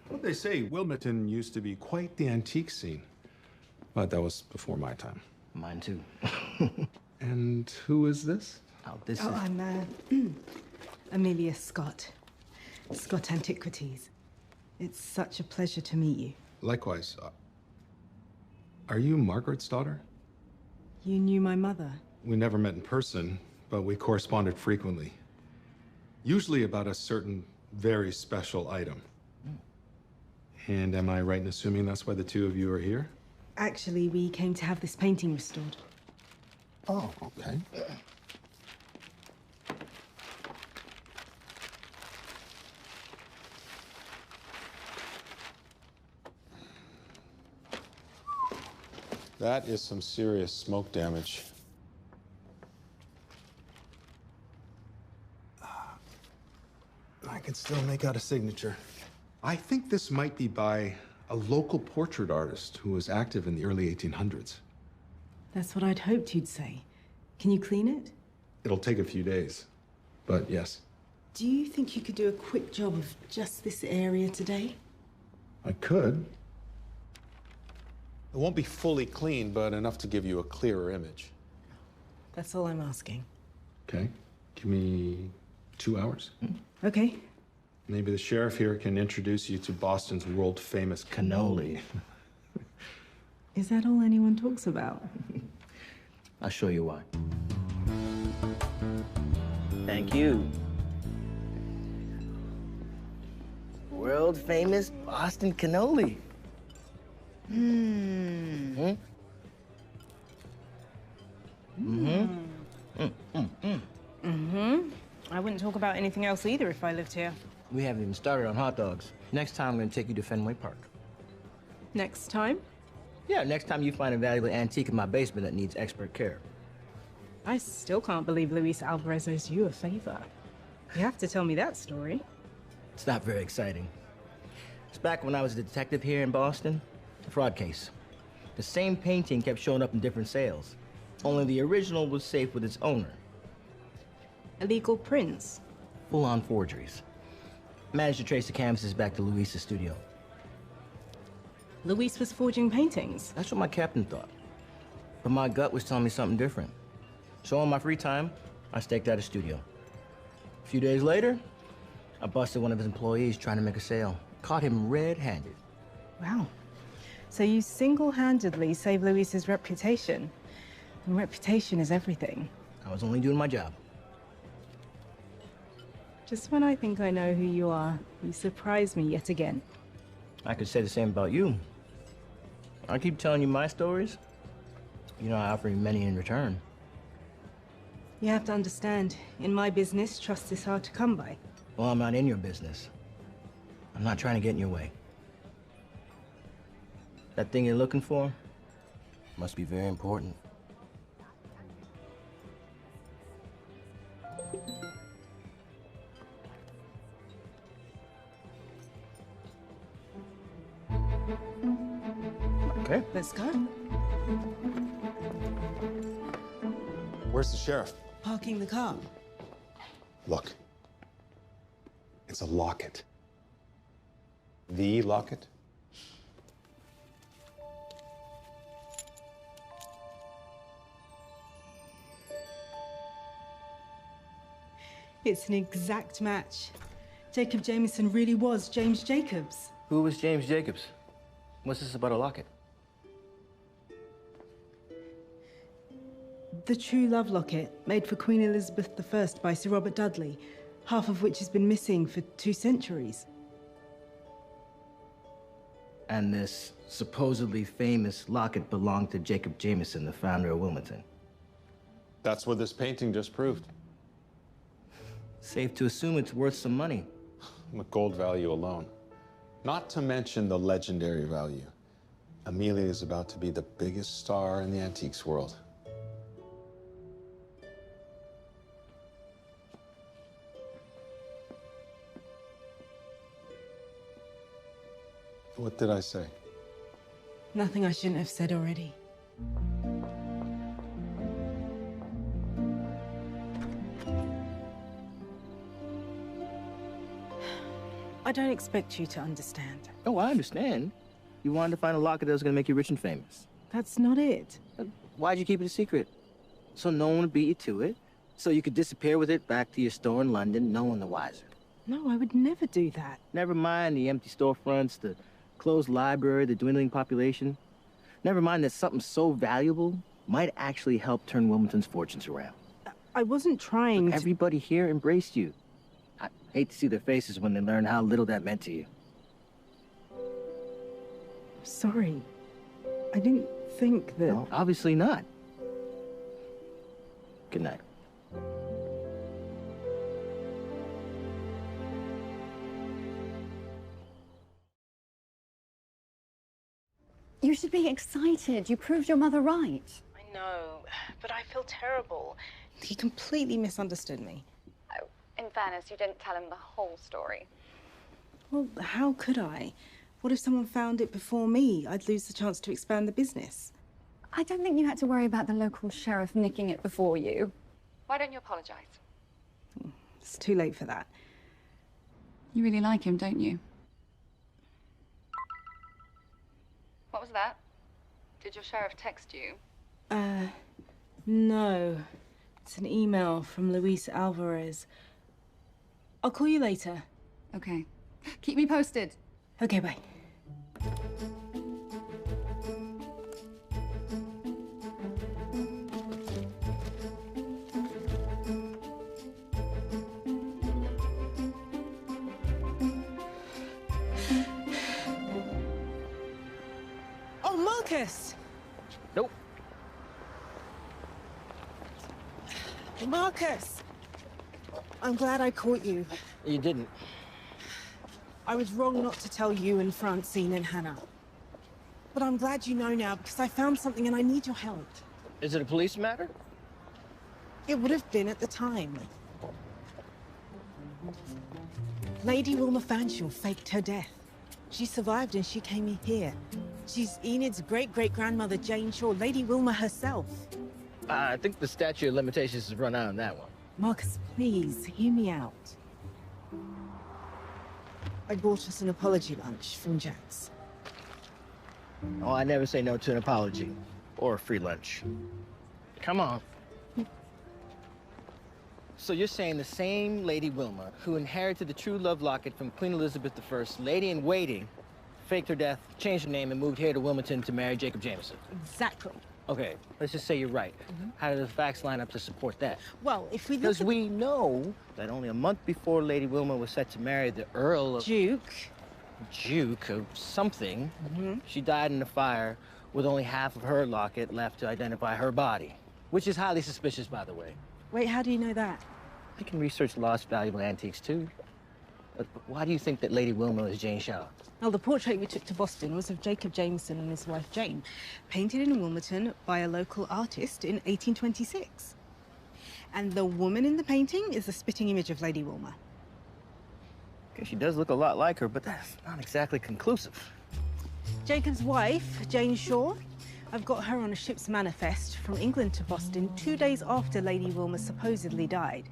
What they say, Wilmington used to be quite the antique scene. But that was before my time. Mine too. And who is this? I'm Amelia Scott. Scott Antiquities. It's such a pleasure to meet you. Likewise. Are you Margaret's daughter? You knew my mother. We never met in person, but we corresponded frequently. Usually about a certain very special item. And am I right in assuming that's why the two of you are here? Actually, we came to have this painting restored. Oh, okay. That is some serious smoke damage. I can still make out a signature. I think this might be by a local portrait artist who was active in the early 1800s. That's what I'd hoped you'd say. Can you clean it? It'll take a few days, but yes. Do you think you could do a quick job of just this area today? I could. It won't be fully clean, but enough to give you a clearer image. That's all I'm asking. Okay, give me 2 hours. Okay. Maybe the sheriff here can introduce you to Boston's world-famous cannoli. Is that all anyone talks about? I'll show you why. Thank you. World-famous Boston cannoli. Mm-hmm. I wouldn't talk about anything else either if I lived here. We haven't even started on hot dogs. Next time, I'm gonna take you to Fenway Park. Next time? Yeah, next time you find a valuable antique in my basement that needs expert care. I still can't believe Luis Alvarez owes you a favor. You have to tell me that story. It's not very exciting. It's back when I was a detective here in Boston. A fraud case. The same painting kept showing up in different sales. Only the original was safe with its owner. Illegal prints? Full-on forgeries. Managed to trace the canvases back to Luis's studio. Luis was forging paintings? That's what my captain thought. But my gut was telling me something different. So on my free time, I staked out a studio. A few days later, I busted one of his employees trying to make a sale. Caught him red-handed. Wow. So you single-handedly saved Luis's reputation. And reputation is everything. I was only doing my job. Just when I think I know who you are, you surprise me yet again. I could say the same about you. I keep telling you my stories. You know, I offer you many in return. You have to understand, in my business, trust is hard to come by. Well, I'm not in your business. I'm not trying to get in your way. That thing you're looking for must be very important. Okay. Let's go. Where's the sheriff? Parking the car. Look. It's a locket. The locket? It's an exact match. Jacob Jameson really was James Jacobs. Who was James Jacobs? What's this about a locket? The true love locket, made for Queen Elizabeth I by Sir Robert Dudley, half of which has been missing for 2 centuries. And this supposedly famous locket belonged to Jacob Jameson, the founder of Wilmington. That's what this painting just proved. Safe to assume it's worth some money. The gold value alone. Not to mention the legendary value. Amelia is about to be the biggest star in the antiques world. What did I say? Nothing I shouldn't have said already. I don't expect you to understand. Oh, I understand. You wanted to find a locket that was gonna make you rich and famous. That's not it. Why'd you keep it a secret? So no one would beat you to it? So you could disappear with it back to your store in London, no one the wiser? No, I would never do that. Never mind the empty storefronts, the closed library, the dwindling population. Never mind that something so valuable might actually help turn Wilmington's fortunes around. I wasn't trying to... Everybody here embraced you. I hate to see their faces when they learn how little that meant to you. Sorry. I didn't think that... No, obviously not. Good night. You should be excited. You proved your mother right. I know, but I feel terrible. He completely misunderstood me. Oh, in fairness, you didn't tell him the whole story. Well, how could I? What if someone found it before me? I'd lose the chance to expand the business. I don't think you had to worry about the local sheriff nicking it before you. Why don't you apologize? It's too late for that. You really like him, don't you? What was that? Did your sheriff text you? No. It's an email from Luis Alvarez. I'll call you later. Okay. Keep me posted. Okay, bye. Oh, Marcus! Nope. Marcus! I'm glad I caught you. You didn't. I was wrong not to tell you and Francine and Hannah. But I'm glad you know now because I found something and I need your help. Is it a police matter? It would have been at the time. Lady Wilma Fanshawe faked her death. She survived and she came here. She's Enid's great-great-grandmother, Jane Shaw, Lady Wilma herself. I think the statute of limitations has run out on that one. Marcus, please, hear me out. I bought us an apology lunch from Jack's. Oh, I never say no to an apology. Or a free lunch. Come on. So you're saying the same Lady Wilma, who inherited the true love locket from Queen Elizabeth I, lady-in-waiting, faked her death, changed her name, and moved here to Wilmington to marry Jacob Jameson? Exactly. Okay, let's just say you're right. How do the facts line up to support that? Well, if we look Because we know that only a month before Lady Wilma was set to marry the Earl of... Duke of something, she died in a fire with only half of her locket left to identify her body. Which is highly suspicious, by the way. Wait, how do you know that? I can research lost valuable antiques, too. But why do you think that Lady Wilma is Jane Shaw? Well, the portrait we took to Boston was of Jacob Jameson and his wife Jane, painted in Wilmington by a local artist in 1826. And the woman in the painting is a spitting image of Lady Wilma. Okay, she does look a lot like her, but that's not exactly conclusive. Jacob's wife, Jane Shaw, I've got her on a ship's manifest from England to Boston 2 days after Lady Wilma supposedly died.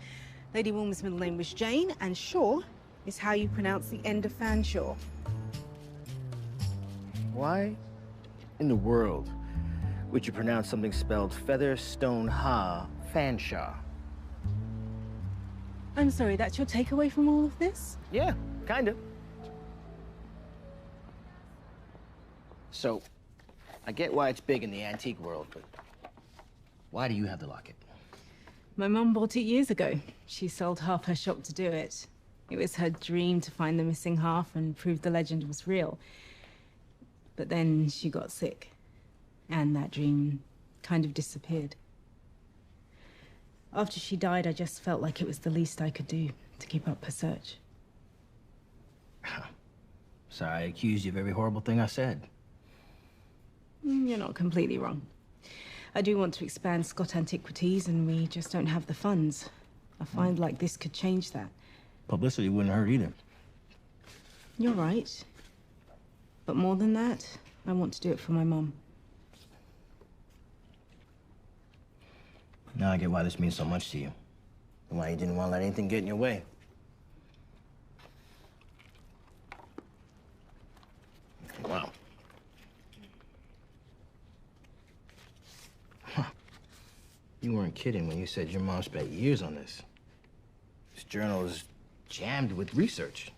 Lady Wilma's middle name was Jane, and Shaw is how you pronounce the end of Fanshawe. Why in the world would you pronounce something spelled Feather Stone Ha Fanshawe? I'm sorry, that's your takeaway from all of this? Yeah, kind of. So, I get why it's big in the antique world, but why do you have the locket? My mum bought it years ago. She sold half her shop to do it. It was her dream to find the missing half and prove the legend was real. But then she got sick, and that dream kind of disappeared. After she died, I just felt like it was the least I could do to keep up her search. Sorry, I accused you of every horrible thing I said. You're not completely wrong. I do want to expand Scott Antiquities, and we just don't have the funds. A find like this could change that. Publicity wouldn't hurt either. You're right. But more than that, I want to do it for my mum. Now I get why this means so much to you. And why you didn't want to let anything get in your way. Wow. Huh. You weren't kidding when you said your mom spent years on this. This journal is jammed with research.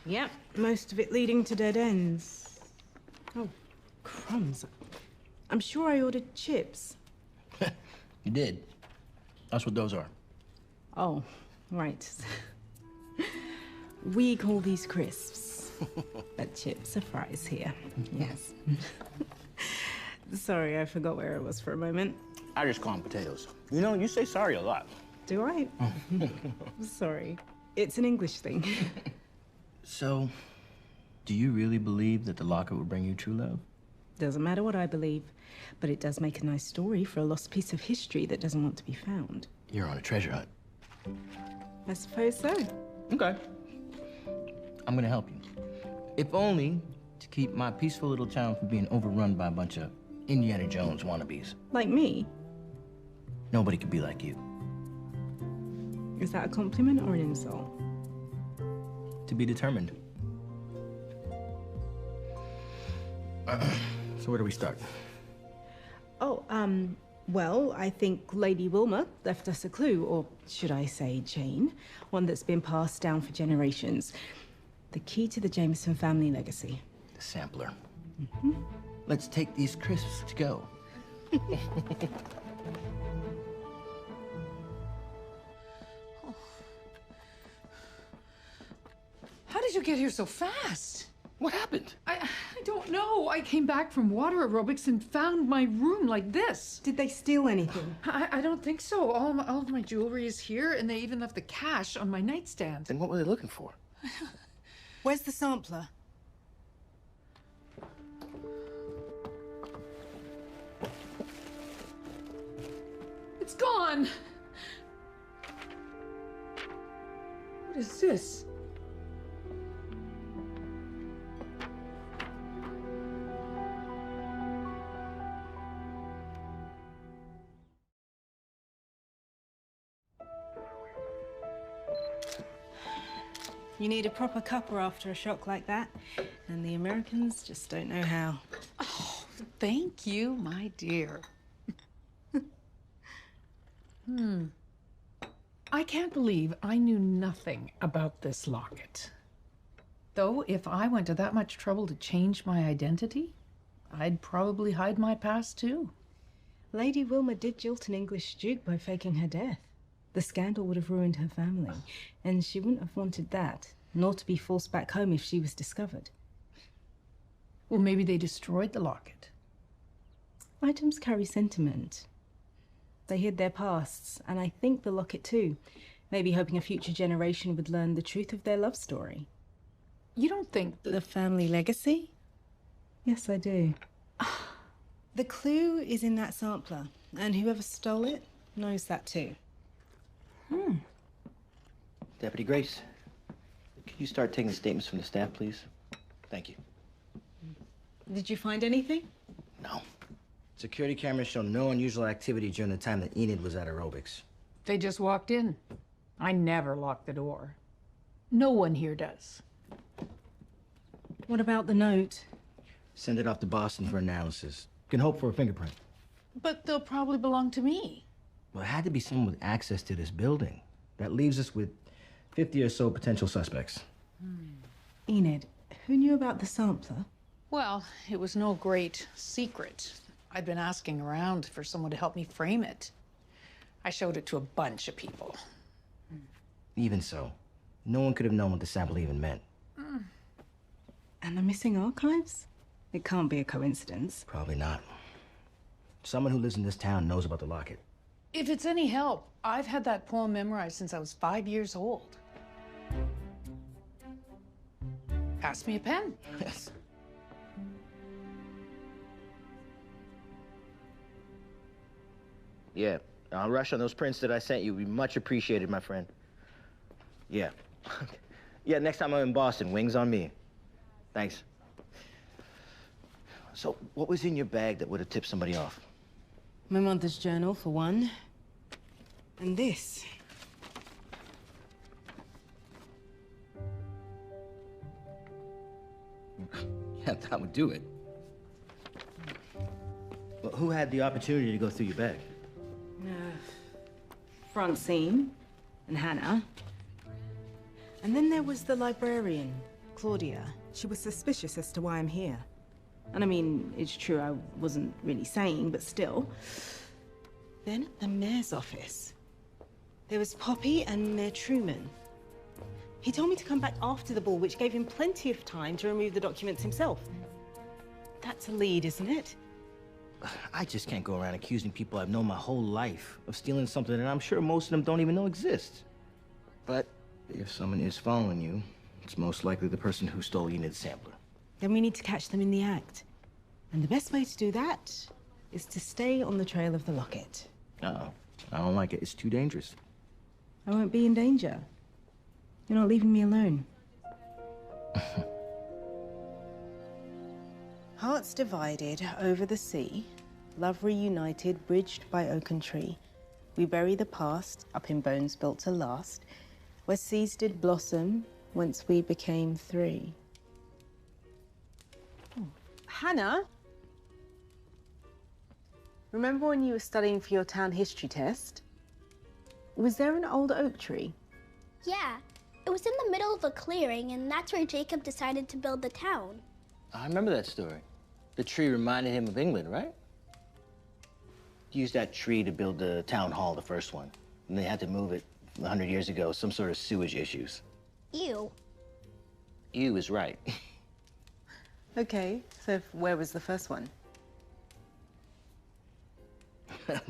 Yep, most of it leading to dead ends. Oh, crumbs. I'm sure I ordered chips. You did. That's what those are. Oh, right. We call these crisps. But chips are fries here. Yes. Sorry, I forgot where I was for a moment. I just call them potatoes. You know, you say sorry a lot. Do I? Sorry. It's an English thing. So, do you really believe that the locket will bring you true love? Doesn't matter what I believe, but it does make a nice story for a lost piece of history that doesn't want to be found. You're on a treasure hunt. I suppose so. Okay. I'm gonna help you. If only to keep my peaceful little town from being overrun by a bunch of Indiana Jones wannabes. Like me? Nobody could be like you. Is that a compliment or an insult? To be determined. So where do we start? Oh, well, I think Lady Wilma left us a clue, or should I say chain, one that's been passed down for generations. The key to the Jameson family legacy. The sampler. Let's take these crisps to go. How did you get here so fast? What happened? I don't know. I came back from water aerobics and found my room like this. Did they steal anything? I don't think so. All of my jewelry is here, and they even left the cash on my nightstand. Then what were they looking for? Where's the sampler? It's gone. What is this? You need a proper cuppa after a shock like that, and the Americans just don't know how. Oh, thank you, my dear. I can't believe I knew nothing about this locket. Though, if I went to that much trouble to change my identity, I'd probably hide my past too. Lady Wilma did jilt an English duke by faking her death. The scandal would have ruined her family, and she wouldn't have wanted that, nor to be forced back home if she was discovered. Well, maybe they destroyed the locket. Items carry sentiment. They hid their pasts, and I think the locket too, maybe hoping a future generation would learn the truth of their love story. You don't think the family legacy? Yes, I do. The clue is in that sampler, and whoever stole it knows that too. Deputy Grace, could you start taking statements from the staff, please? Thank you. Did you find anything? No. Security cameras show no unusual activity during the time that Enid was at aerobics. They just walked in. I never lock the door. No one here does. What about the note? Send it off to Boston for analysis. Can hope for a fingerprint. But they'll probably belong to me. Well, it had to be someone with access to this building. That leaves us with 50 or so potential suspects. Enid, who knew about the sampler? Well, it was no great secret. I'd been asking around for someone to help me frame it. I showed it to a bunch of people. Even so, no one could have known what the sample even meant. And the missing archives? It can't be a coincidence. Probably not. Someone who lives in this town knows about the locket. If it's any help, I've had that poem memorized since I was 5 years old. Pass me a pen. Yes. Yeah, I'll rush on those prints that I sent you. Would be much appreciated, my friend. Yeah. Yeah, next time I'm in Boston, wings on me. Thanks. So, what was in your bag that would have tipped somebody off? My mother's journal, for one. And this. That would do it. Well, who had the opportunity to go through your bag? Francine and Hannah. And then there was the librarian, Claudia. She was suspicious as to why I'm here. And I mean, it's true, I wasn't really saying, but still. Then at the mayor's office, there was Poppy and Mayor Truman. He told me to come back after the ball, which gave him plenty of time to remove the documents himself. That's a lead, isn't it? I just can't go around accusing people I've known my whole life of stealing something that I'm sure most of them don't even know exists. But if someone is following you, it's most likely the person who stole Enid's sampler. Then we need to catch them in the act. And the best way to do that is to stay on the trail of the locket. Uh-oh. I don't like it. It's too dangerous. I won't be in danger. You're not leaving me alone. Hearts divided over the sea, love reunited, bridged by oaken tree. We bury the past up in bones built to last, where seas did blossom, whence we became three. Oh. Hannah? Remember when you were studying for your town history test? Was there an old oak tree? Yeah, it was in the middle of a clearing, and that's where Jacob decided to build the town. I remember that story. The tree reminded him of England, right? He used that tree to build the town hall, the first one. And they had to move it 100 years ago, some sort of sewage issues. Ew. Ew is right. Okay, so where was the first one? Well,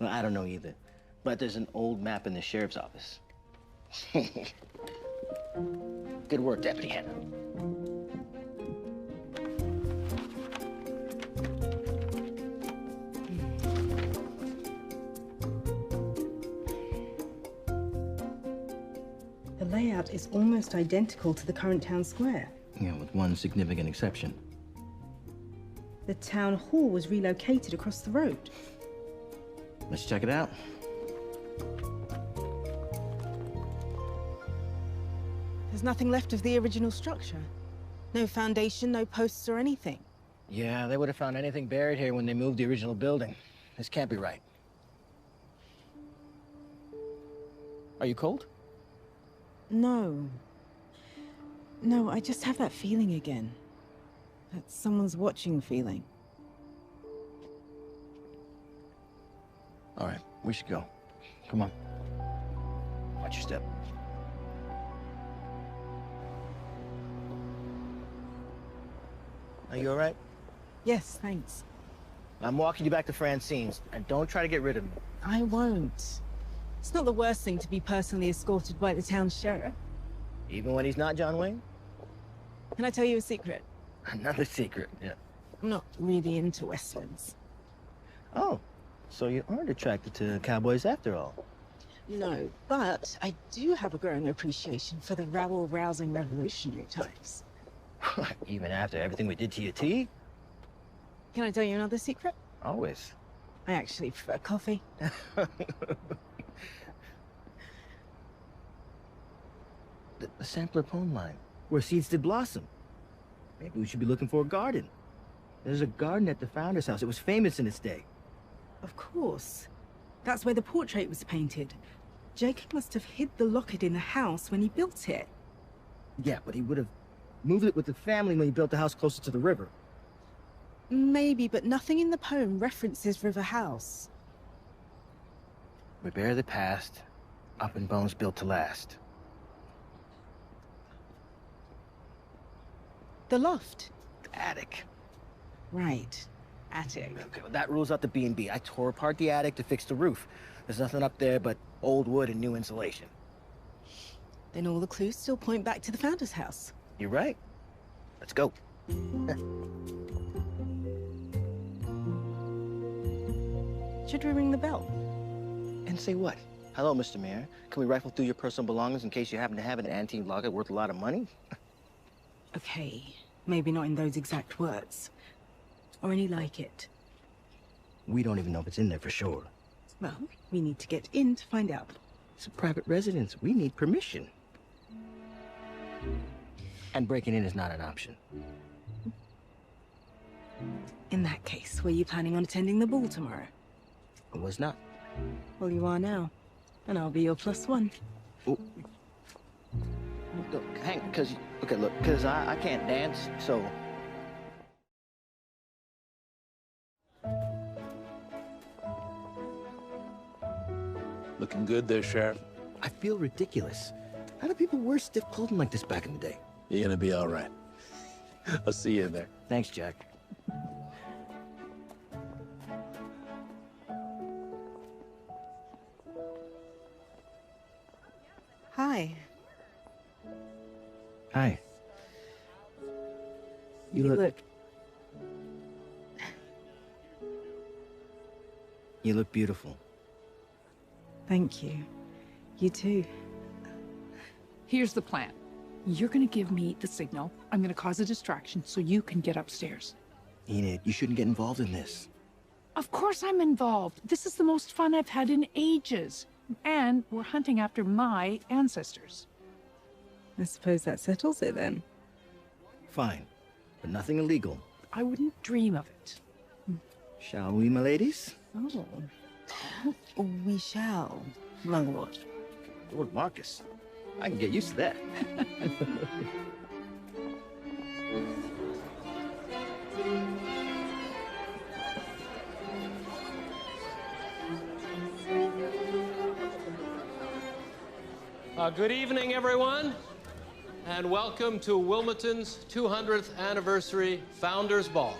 I don't know either. But there's an old map in the sheriff's office. Good work, Deputy Hannah. The layout is almost identical to the current town square. Yeah, with one significant exception. The town hall was relocated across the road. Let's check it out. There's nothing left of the original structure. No foundation, no posts or anything. Yeah, they would have found anything buried here when they moved the original building. This can't be right. Are you cold? No. No, I just have that feeling again. That someone's watching feeling. All right, we should go. Come on. Watch your step. Are you all right? Yes, thanks. I'm walking you back to Francine's, and don't try to get rid of me. I won't. It's not the worst thing to be personally escorted by the town sheriff. Even when he's not John Wayne? Can I tell you a secret? Another secret, yeah. I'm not really into westerns. Oh, so you aren't attracted to cowboys after all? No, but I do have a growing appreciation for the rabble-rousing revolutionary types. Even after everything we did to your tea? Can I tell you another secret? Always. I actually prefer coffee. The sampler poem line, where seeds did blossom. Maybe we should be looking for a garden. There's a garden at the founder's house. It was famous in its day. Of course. That's where the portrait was painted. Jacob must have hid the locket in the house when he built it. Yeah, but he would have moved it with the family when he built the house closer to the river. Maybe, but nothing in the poem references River House. We bury the past, up in bones built to last. The loft. The attic. Right. Attic. Okay, well, that rules out the B&B. I tore apart the attic to fix the roof. There's nothing up there but old wood and new insulation. Then all the clues still point back to the founder's house. You're right. Let's go. Should we ring the bell? And say what? Hello, Mr. Mayor. Can we rifle through your personal belongings in case you happen to have an antique locket worth a lot of money? Okay, maybe not in those exact words. Or any like it. We don't even know if it's in there for sure. Well, we need to get in to find out. It's a private residence. We need permission. And breaking in is not an option. In that case, were you planning on attending the ball tomorrow? I was not. Well, you are now. And I'll be your +1. Ooh. Look, Hank, because, okay, look, because I can't dance, so... Looking good there, Sheriff. I feel ridiculous. How do people wear stiff clothing like this back in the day? You're gonna be all right. I'll see you in there. Thanks, Jack. Hi. Hi. You look... You look beautiful. Thank you. You too. Here's the plan. You're gonna give me the signal. I'm gonna cause a distraction so you can get upstairs. Enid, you shouldn't get involved in this. Of course I'm involved. This is the most fun I've had in ages. And we're hunting after my ancestors. I suppose that settles it then. Fine, but nothing illegal. I wouldn't dream of it. Shall we, my ladies? Oh. We shall, my lord. Lord Marcus, I can get used to that. Good evening, everyone, and welcome to Wilmington's 200th Anniversary Founders Ball.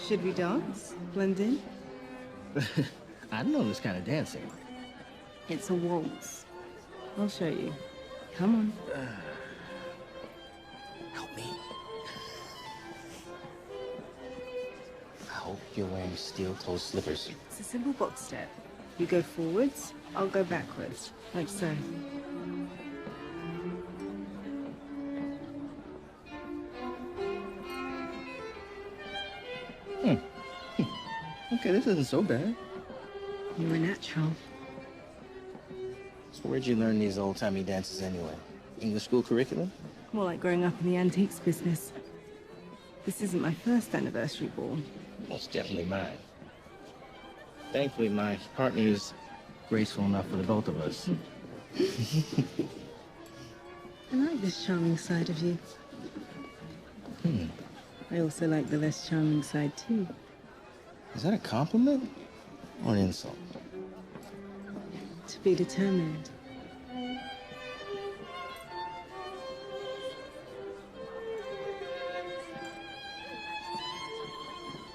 Should we dance? Blend in? I don't know this kind of dancing. It's a waltz. I'll show you. Come on. Help me. I hope you're wearing steel-toe slippers. It's a simple box step. You go forwards, I'll go backwards. Like so. Okay, this isn't so bad. You're a natural. So where'd you learn these old-timey dances anyway? English school curriculum? More like growing up in the antiques business. This isn't my first anniversary ball. Most definitely mine. Thankfully, my partner is graceful enough for the both of us. I like this charming side of you. I also like the less charming side, too. Is that a compliment or an insult? To be determined.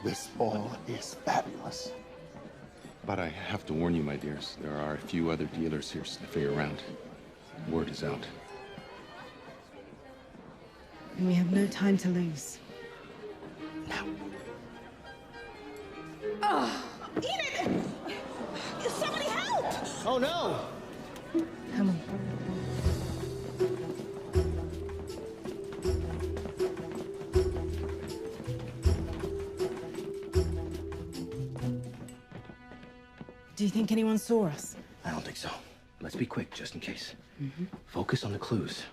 This ball is fabulous. But I have to warn you, my dears, there are a few other dealers here sniffing around. Word is out. And we have no time to lose. Now. Oh, Enid! Somebody help! Oh, no! Come on. Do you think anyone saw us? I don't think so. Let's be quick, just in case. Focus on the clues.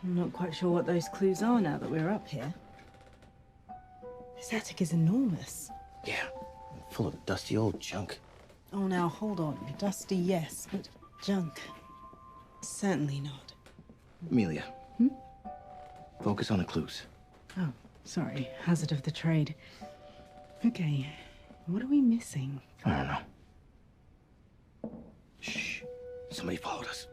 I'm not quite sure what those clues are now that we're up here. This attic is enormous. Yeah, full of dusty old junk. Oh, now hold on. Dusty, yes, but junk. Certainly not. Amelia. Focus on the clues. Oh, sorry. Hazard of the trade. Okay, what are we missing? I don't know. Shh. Somebody followed us.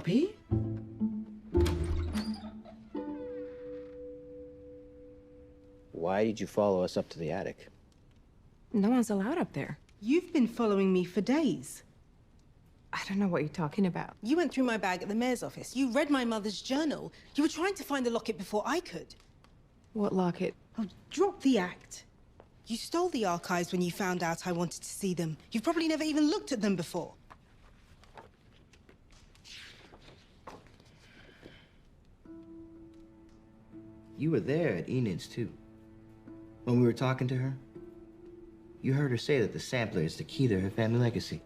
Poppy? Why did you follow us up to the attic? No one's allowed up there. You've been following me for days. I don't know what you're talking about. You went through my bag at the mayor's office. You read my mother's journal. You were trying to find the locket before I could. What locket? Oh, drop the act. You stole the archives when you found out I wanted to see them. You've probably never even looked at them before. You were there at Enid's, too. When we were talking to her, you heard her say that the sampler is the key to her family legacy.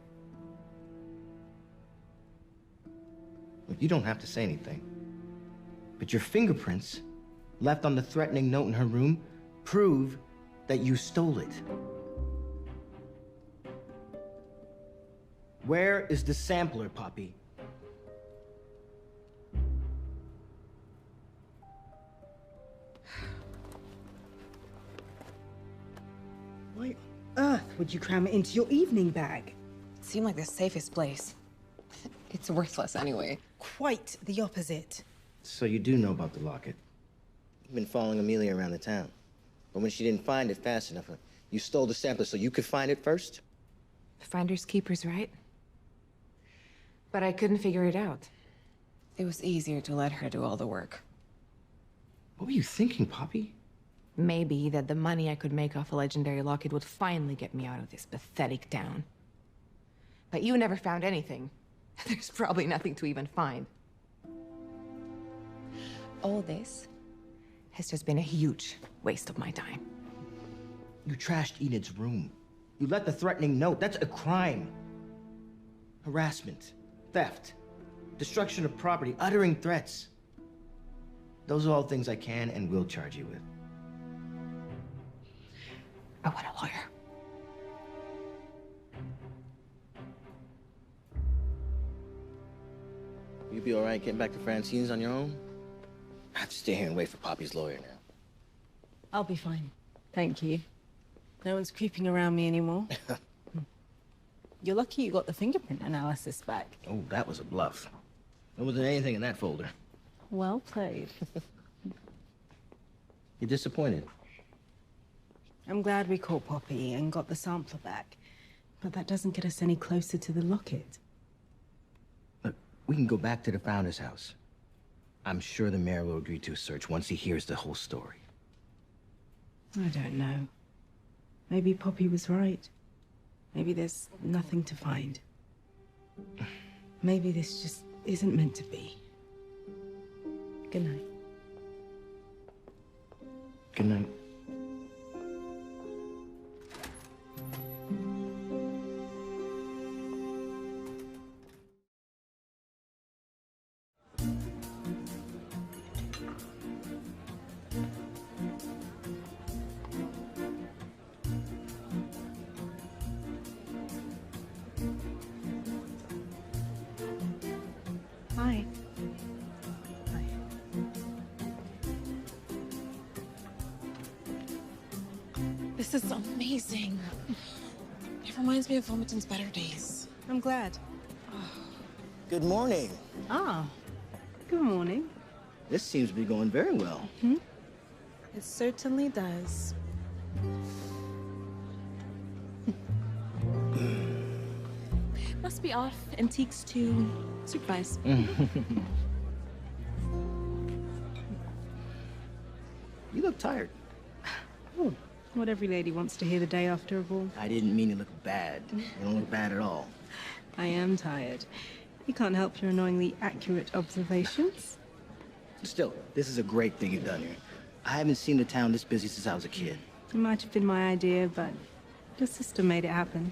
Look, you don't have to say anything. But your fingerprints, left on the threatening note in her room, prove that you stole it. Where is the sampler, Poppy? Why on earth would you cram it into your evening bag? It seemed like the safest place. It's worthless anyway. Quite the opposite. So you do know about the locket. You've been following Amelia around the town. But when she didn't find it fast enough, you stole the sampler so you could find it first? Finders keepers, right? But I couldn't figure it out. It was easier to let her do all the work. What were you thinking, Poppy? Maybe that the money I could make off a legendary locket would finally get me out of this pathetic town. But you never found anything. There's probably nothing to even find. All this has just been a huge waste of my time. You trashed Enid's room. You let the threatening note. That's a crime. Harassment, theft, destruction of property, uttering threats. Those are all things I can and will charge you with. I want a lawyer. You be all right getting back to Francine's on your own? I have to stay here and wait for Poppy's lawyer now. I'll be fine. Thank you. No one's creeping around me anymore. You're lucky you got the fingerprint analysis back. Oh, that was a bluff. There wasn't anything in that folder. Well played. You're disappointed. I'm glad we caught Poppy and got the sampler back. But that doesn't get us any closer to the locket. Look, we can go back to the founder's house. I'm sure the mayor will agree to a search once he hears the whole story. I don't know. Maybe Poppy was right. Maybe there's nothing to find. Maybe this just isn't meant to be. Good night. Good night. Hi. This is amazing. It reminds me of Wilmington's better days. I'm glad. Good morning. Ah, good morning. This seems to be going very well. It certainly does. Must be off antiques to supervise. You look tired. Oh, what every lady wants to hear the day after a ball. I didn't mean to look bad. You don't look bad at all. I am tired. You can't help your annoyingly accurate observations. Still, this is a great thing you've done here. I haven't seen the town this busy since I was a kid. It might have been my idea, but your sister made it happen.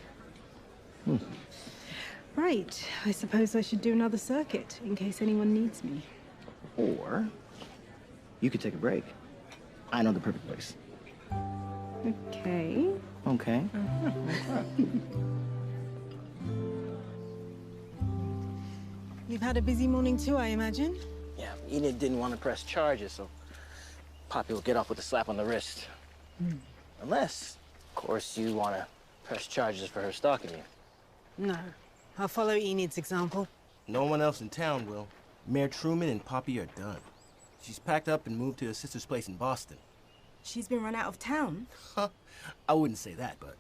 Right. I suppose I should do another circuit in case anyone needs me. Or you could take a break. I know the perfect place. Okay. Okay. You've had a busy morning too, I imagine? Yeah, Enid didn't want to press charges, so Poppy will get off with a slap on the wrist. Unless, of course, you want to press charges for her stalking you. No. I'll follow Enid's example. No one else in town will. Mayor Truman and Poppy are done. She's packed up and moved to her sister's place in Boston. She's been run out of town? I wouldn't say that, but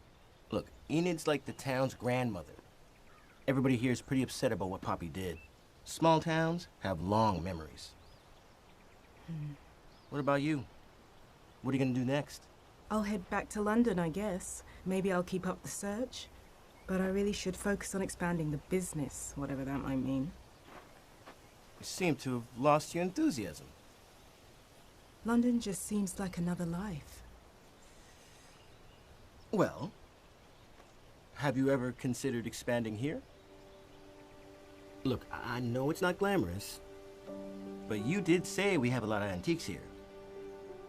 look, Enid's like the town's grandmother. Everybody here is pretty upset about what Poppy did. Small towns have long memories. What about you? What are you gonna do next? I'll head back to London, I guess. Maybe I'll keep up the search. But I really should focus on expanding the business, whatever that might mean. You seem to have lost your enthusiasm. London just seems like another life. Well, have you ever considered expanding here? Look, I know it's not glamorous, but you did say we have a lot of antiques here.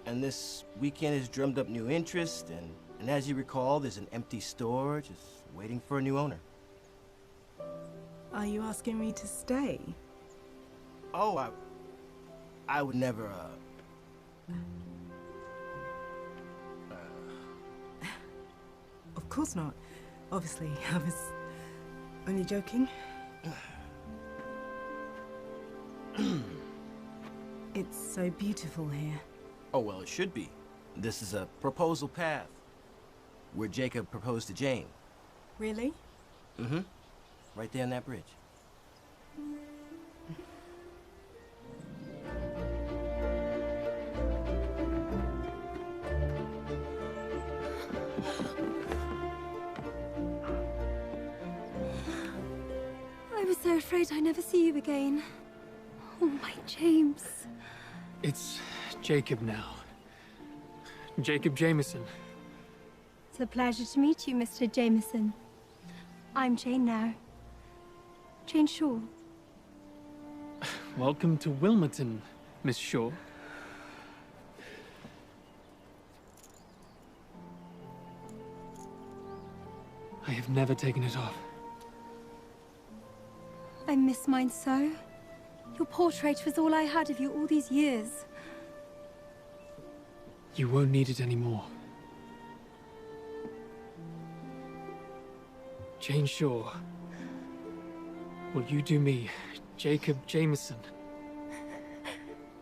And this weekend has drummed up new interest, and as you recall, there's an empty store just waiting for a new owner. Are you asking me to stay? Oh, I would never, Of course not. Obviously, I was only joking. It's so beautiful here. Oh, well, it should be. This is a proposal path, where Jacob proposed to Jane. Really? Mm-hmm. Right there on that bridge. I was so afraid I'd never see you again. Oh, my James. It's Jacob now. Jacob Jameson. It's a pleasure to meet you, Mr. Jameson. I'm Jane now. Jane Shaw. Welcome to Wilmerton, Miss Shaw. I have never taken it off. I miss mine so. Your portrait was all I had of you all these years. You won't need it anymore. Jane Shaw, will you do me, Jacob Jameson,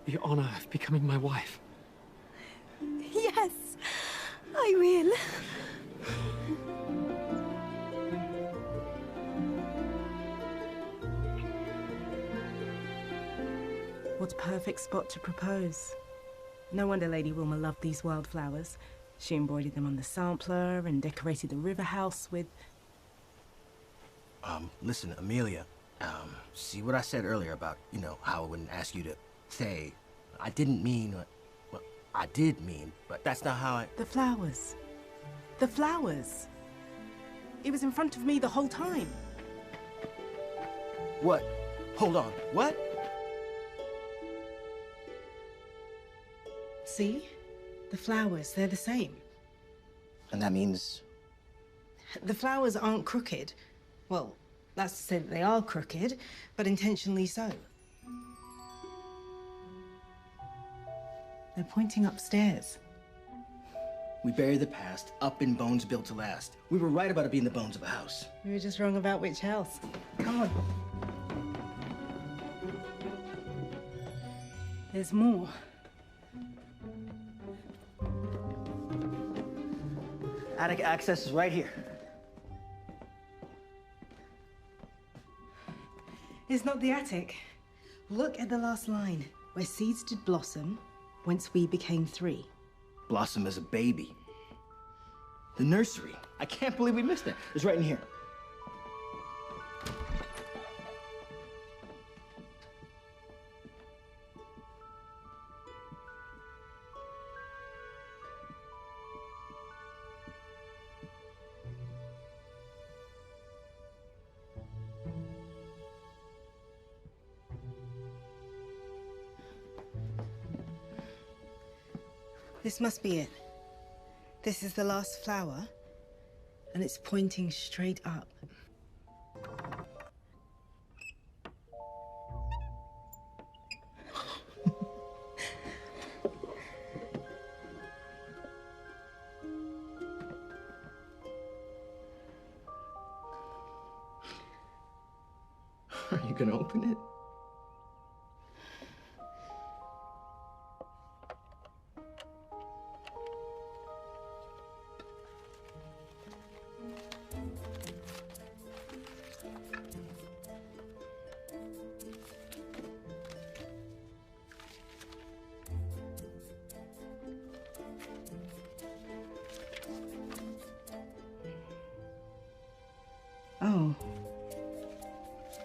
the honor of becoming my wife? Yes, I will. What a perfect spot to propose. No wonder Lady Wilma loved these wildflowers. She embroidered them on the sampler and decorated the river house with... Listen, Amelia, see what I said earlier about, you know, how I wouldn't ask you to stay. I didn't mean, well, I did mean, but that's not how I... The flowers. The flowers. It was in front of me the whole time. What? Hold on, what? See? The flowers, they're the same. And that means... The flowers aren't crooked. Well, that's to say that they are crooked, but intentionally so. They're pointing upstairs. We bury the past up in bones built to last. We were right about it being the bones of a house. We were just wrong about which house. Come on. There's more. Attic access is right here. It's not the attic. Look at the last line. Where seeds did blossom, whence we became three. Blossom as a baby. The nursery. I can't believe we missed it. It's right in here. This must be it. This is the last flower, and it's pointing straight up. Are you gonna open it?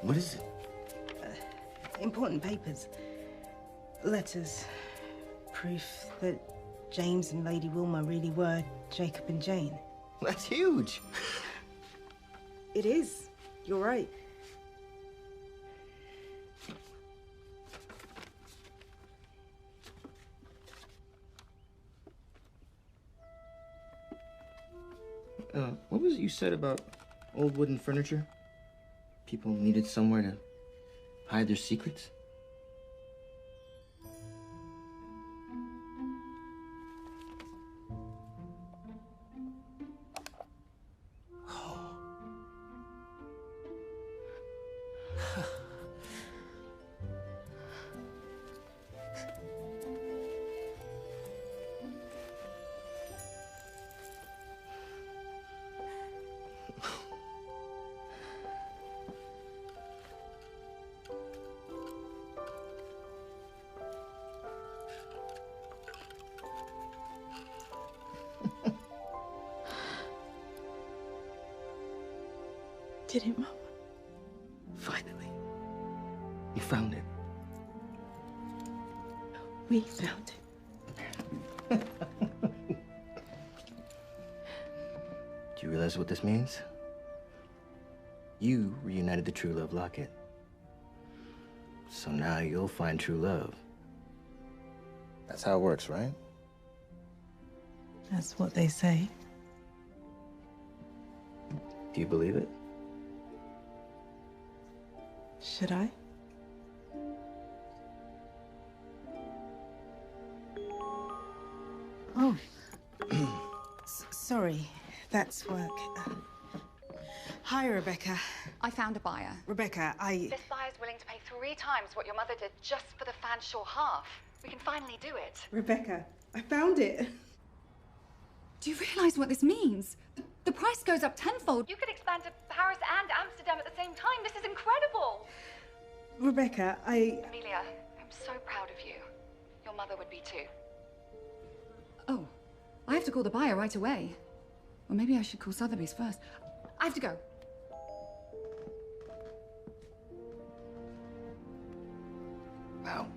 What is it? Important papers. Letters. Proof that James and Lady Wilma really were Jacob and Jane. That's huge. It is. You're right. What was it you said about old wooden furniture? People needed somewhere to hide their secrets? Did it, Mama? Finally. You found it. We found it. Do you realize what this means? You reunited the true love locket. So now you'll find true love. That's how it works, right? That's what they say. Do you believe it? Should I? Oh. Sorry. That's work. Hi, Rebecca. I found a buyer. Rebecca, This buyer's willing to pay 3 times what your mother did just for the Fanshawe half. We can finally do it. Rebecca, I found it. Do you realize what this means? The price goes up tenfold. You could expand to Paris and Amsterdam at the same time. This is incredible. Rebecca, Amelia, I'm so proud of you. Your mother would be too. Oh, I have to call the buyer right away. Or maybe I should call Sotheby's first. I have to go. Wow.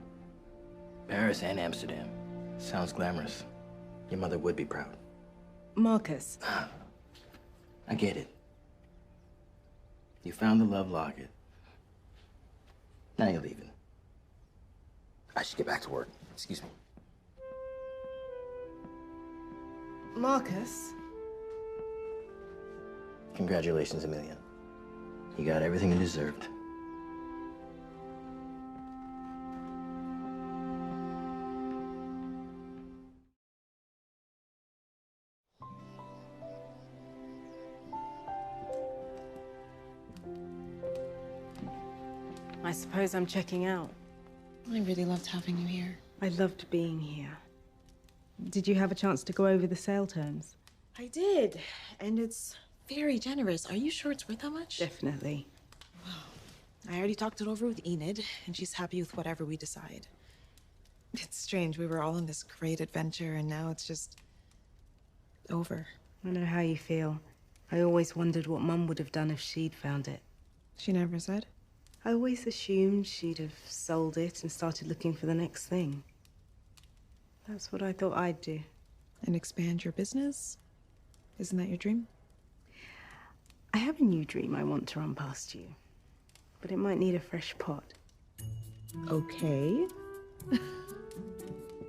Paris and Amsterdam. Sounds glamorous. Your mother would be proud. Marcus. I get it. You found the love locket. Now you're leaving. I should get back to work. Excuse me. Marcus? Congratulations, Amelia. You got everything you deserved. I suppose I'm checking out. I really loved having you here. I loved being here. Did you have a chance to go over the sale terms? I did, and it's very generous. Are you sure it's worth that much? Definitely. I already talked it over with Enid, and she's happy with whatever we decide. It's strange, we were all on this great adventure, and now it's just over. I know how you feel. I always wondered what Mum would have done if she'd found it. She never said? I always assumed she'd have sold it and started looking for the next thing. That's what I thought I'd do. And expand your business? Isn't that your dream? I have a new dream I want to run past you, but it might need a fresh pot. Okay.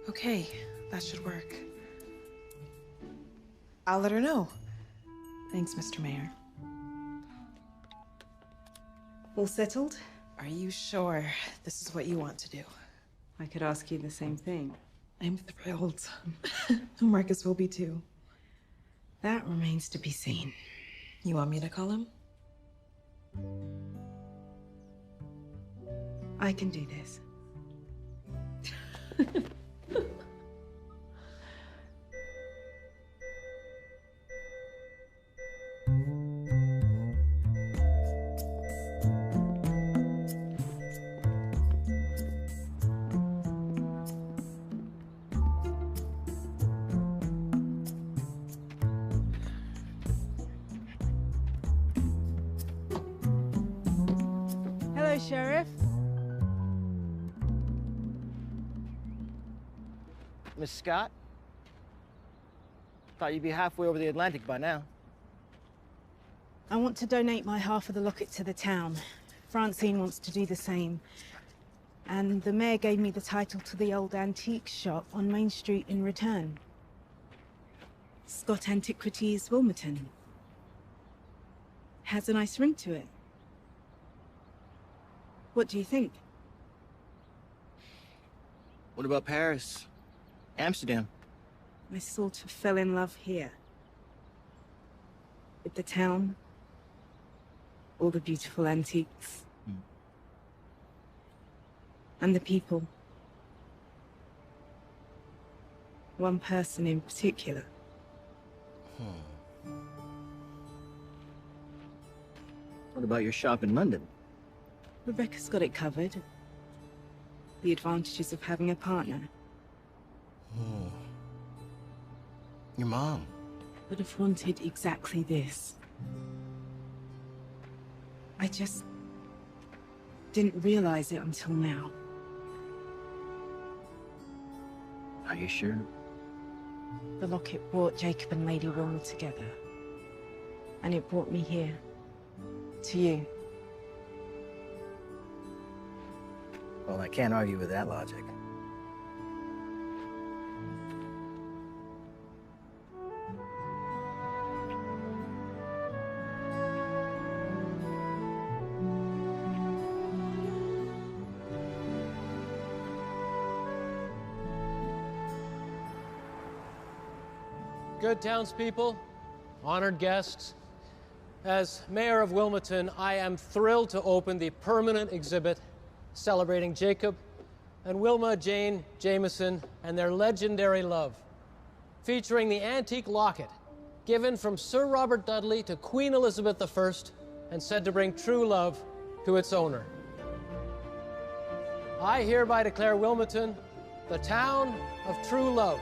Okay, that should work. I'll let her know. Thanks, Mr. Mayor. All settled? Are you sure this is what you want to do? I could ask you the same thing. I'm thrilled. Marcus will be too. That remains to be seen. You want me to call him? I can do this. Hello, Sheriff. Miss Scott? Thought you'd be halfway over the Atlantic by now. I want to donate my half of the locket to the town. Francine wants to do the same. And the mayor gave me the title to the old antique shop on Main Street in return. Scott Antiquities, Wilmerton. Has a nice ring to it. What do you think? What about Paris? Amsterdam? I sort of fell in love here. With the town. All the beautiful antiques. And the people. One person in particular. What about your shop in London? Rebecca's got it covered. The advantages of having a partner. Your mom. Would have wanted exactly this. I just didn't realize it until now. Are you sure? The locket brought Jacob and Lady Wilma together. And it brought me here. To you. Well, I can't argue with that logic. Good townspeople, honored guests, as Mayor of Wilmington, I am thrilled to open the permanent exhibit celebrating Jacob and Wilma Jane Jameson and their legendary love, featuring the antique locket given from Sir Robert Dudley to Queen Elizabeth I and said to bring true love to its owner. I hereby declare Wilmington the town of true love.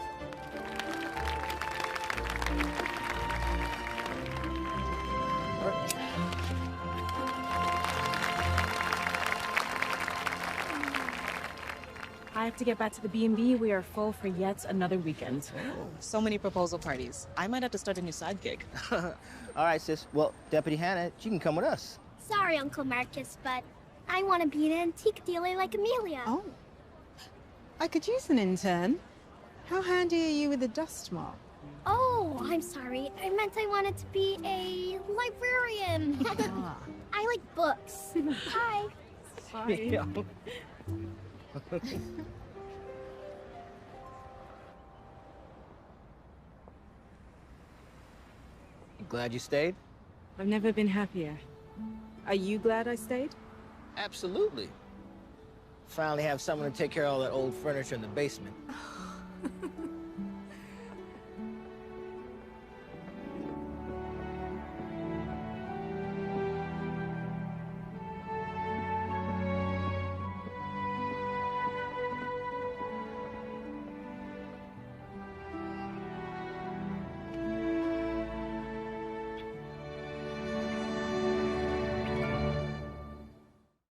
I have to get back to the B&B. We are full for yet another weekend. So many proposal parties. I might have to start a new side gig. All right, sis. Well, Deputy Hannah, you can come with us. Sorry, Uncle Marcus, but I want to be an antique dealer like Amelia. Oh. I could use an intern. How handy are you with a dust mop? Oh, I'm sorry. I meant I wanted to be a librarian. I like books. Hi. Sorry. You glad you stayed? I've never been happier. Are you glad I stayed? Absolutely. Finally have someone to take care of all that old furniture in the basement.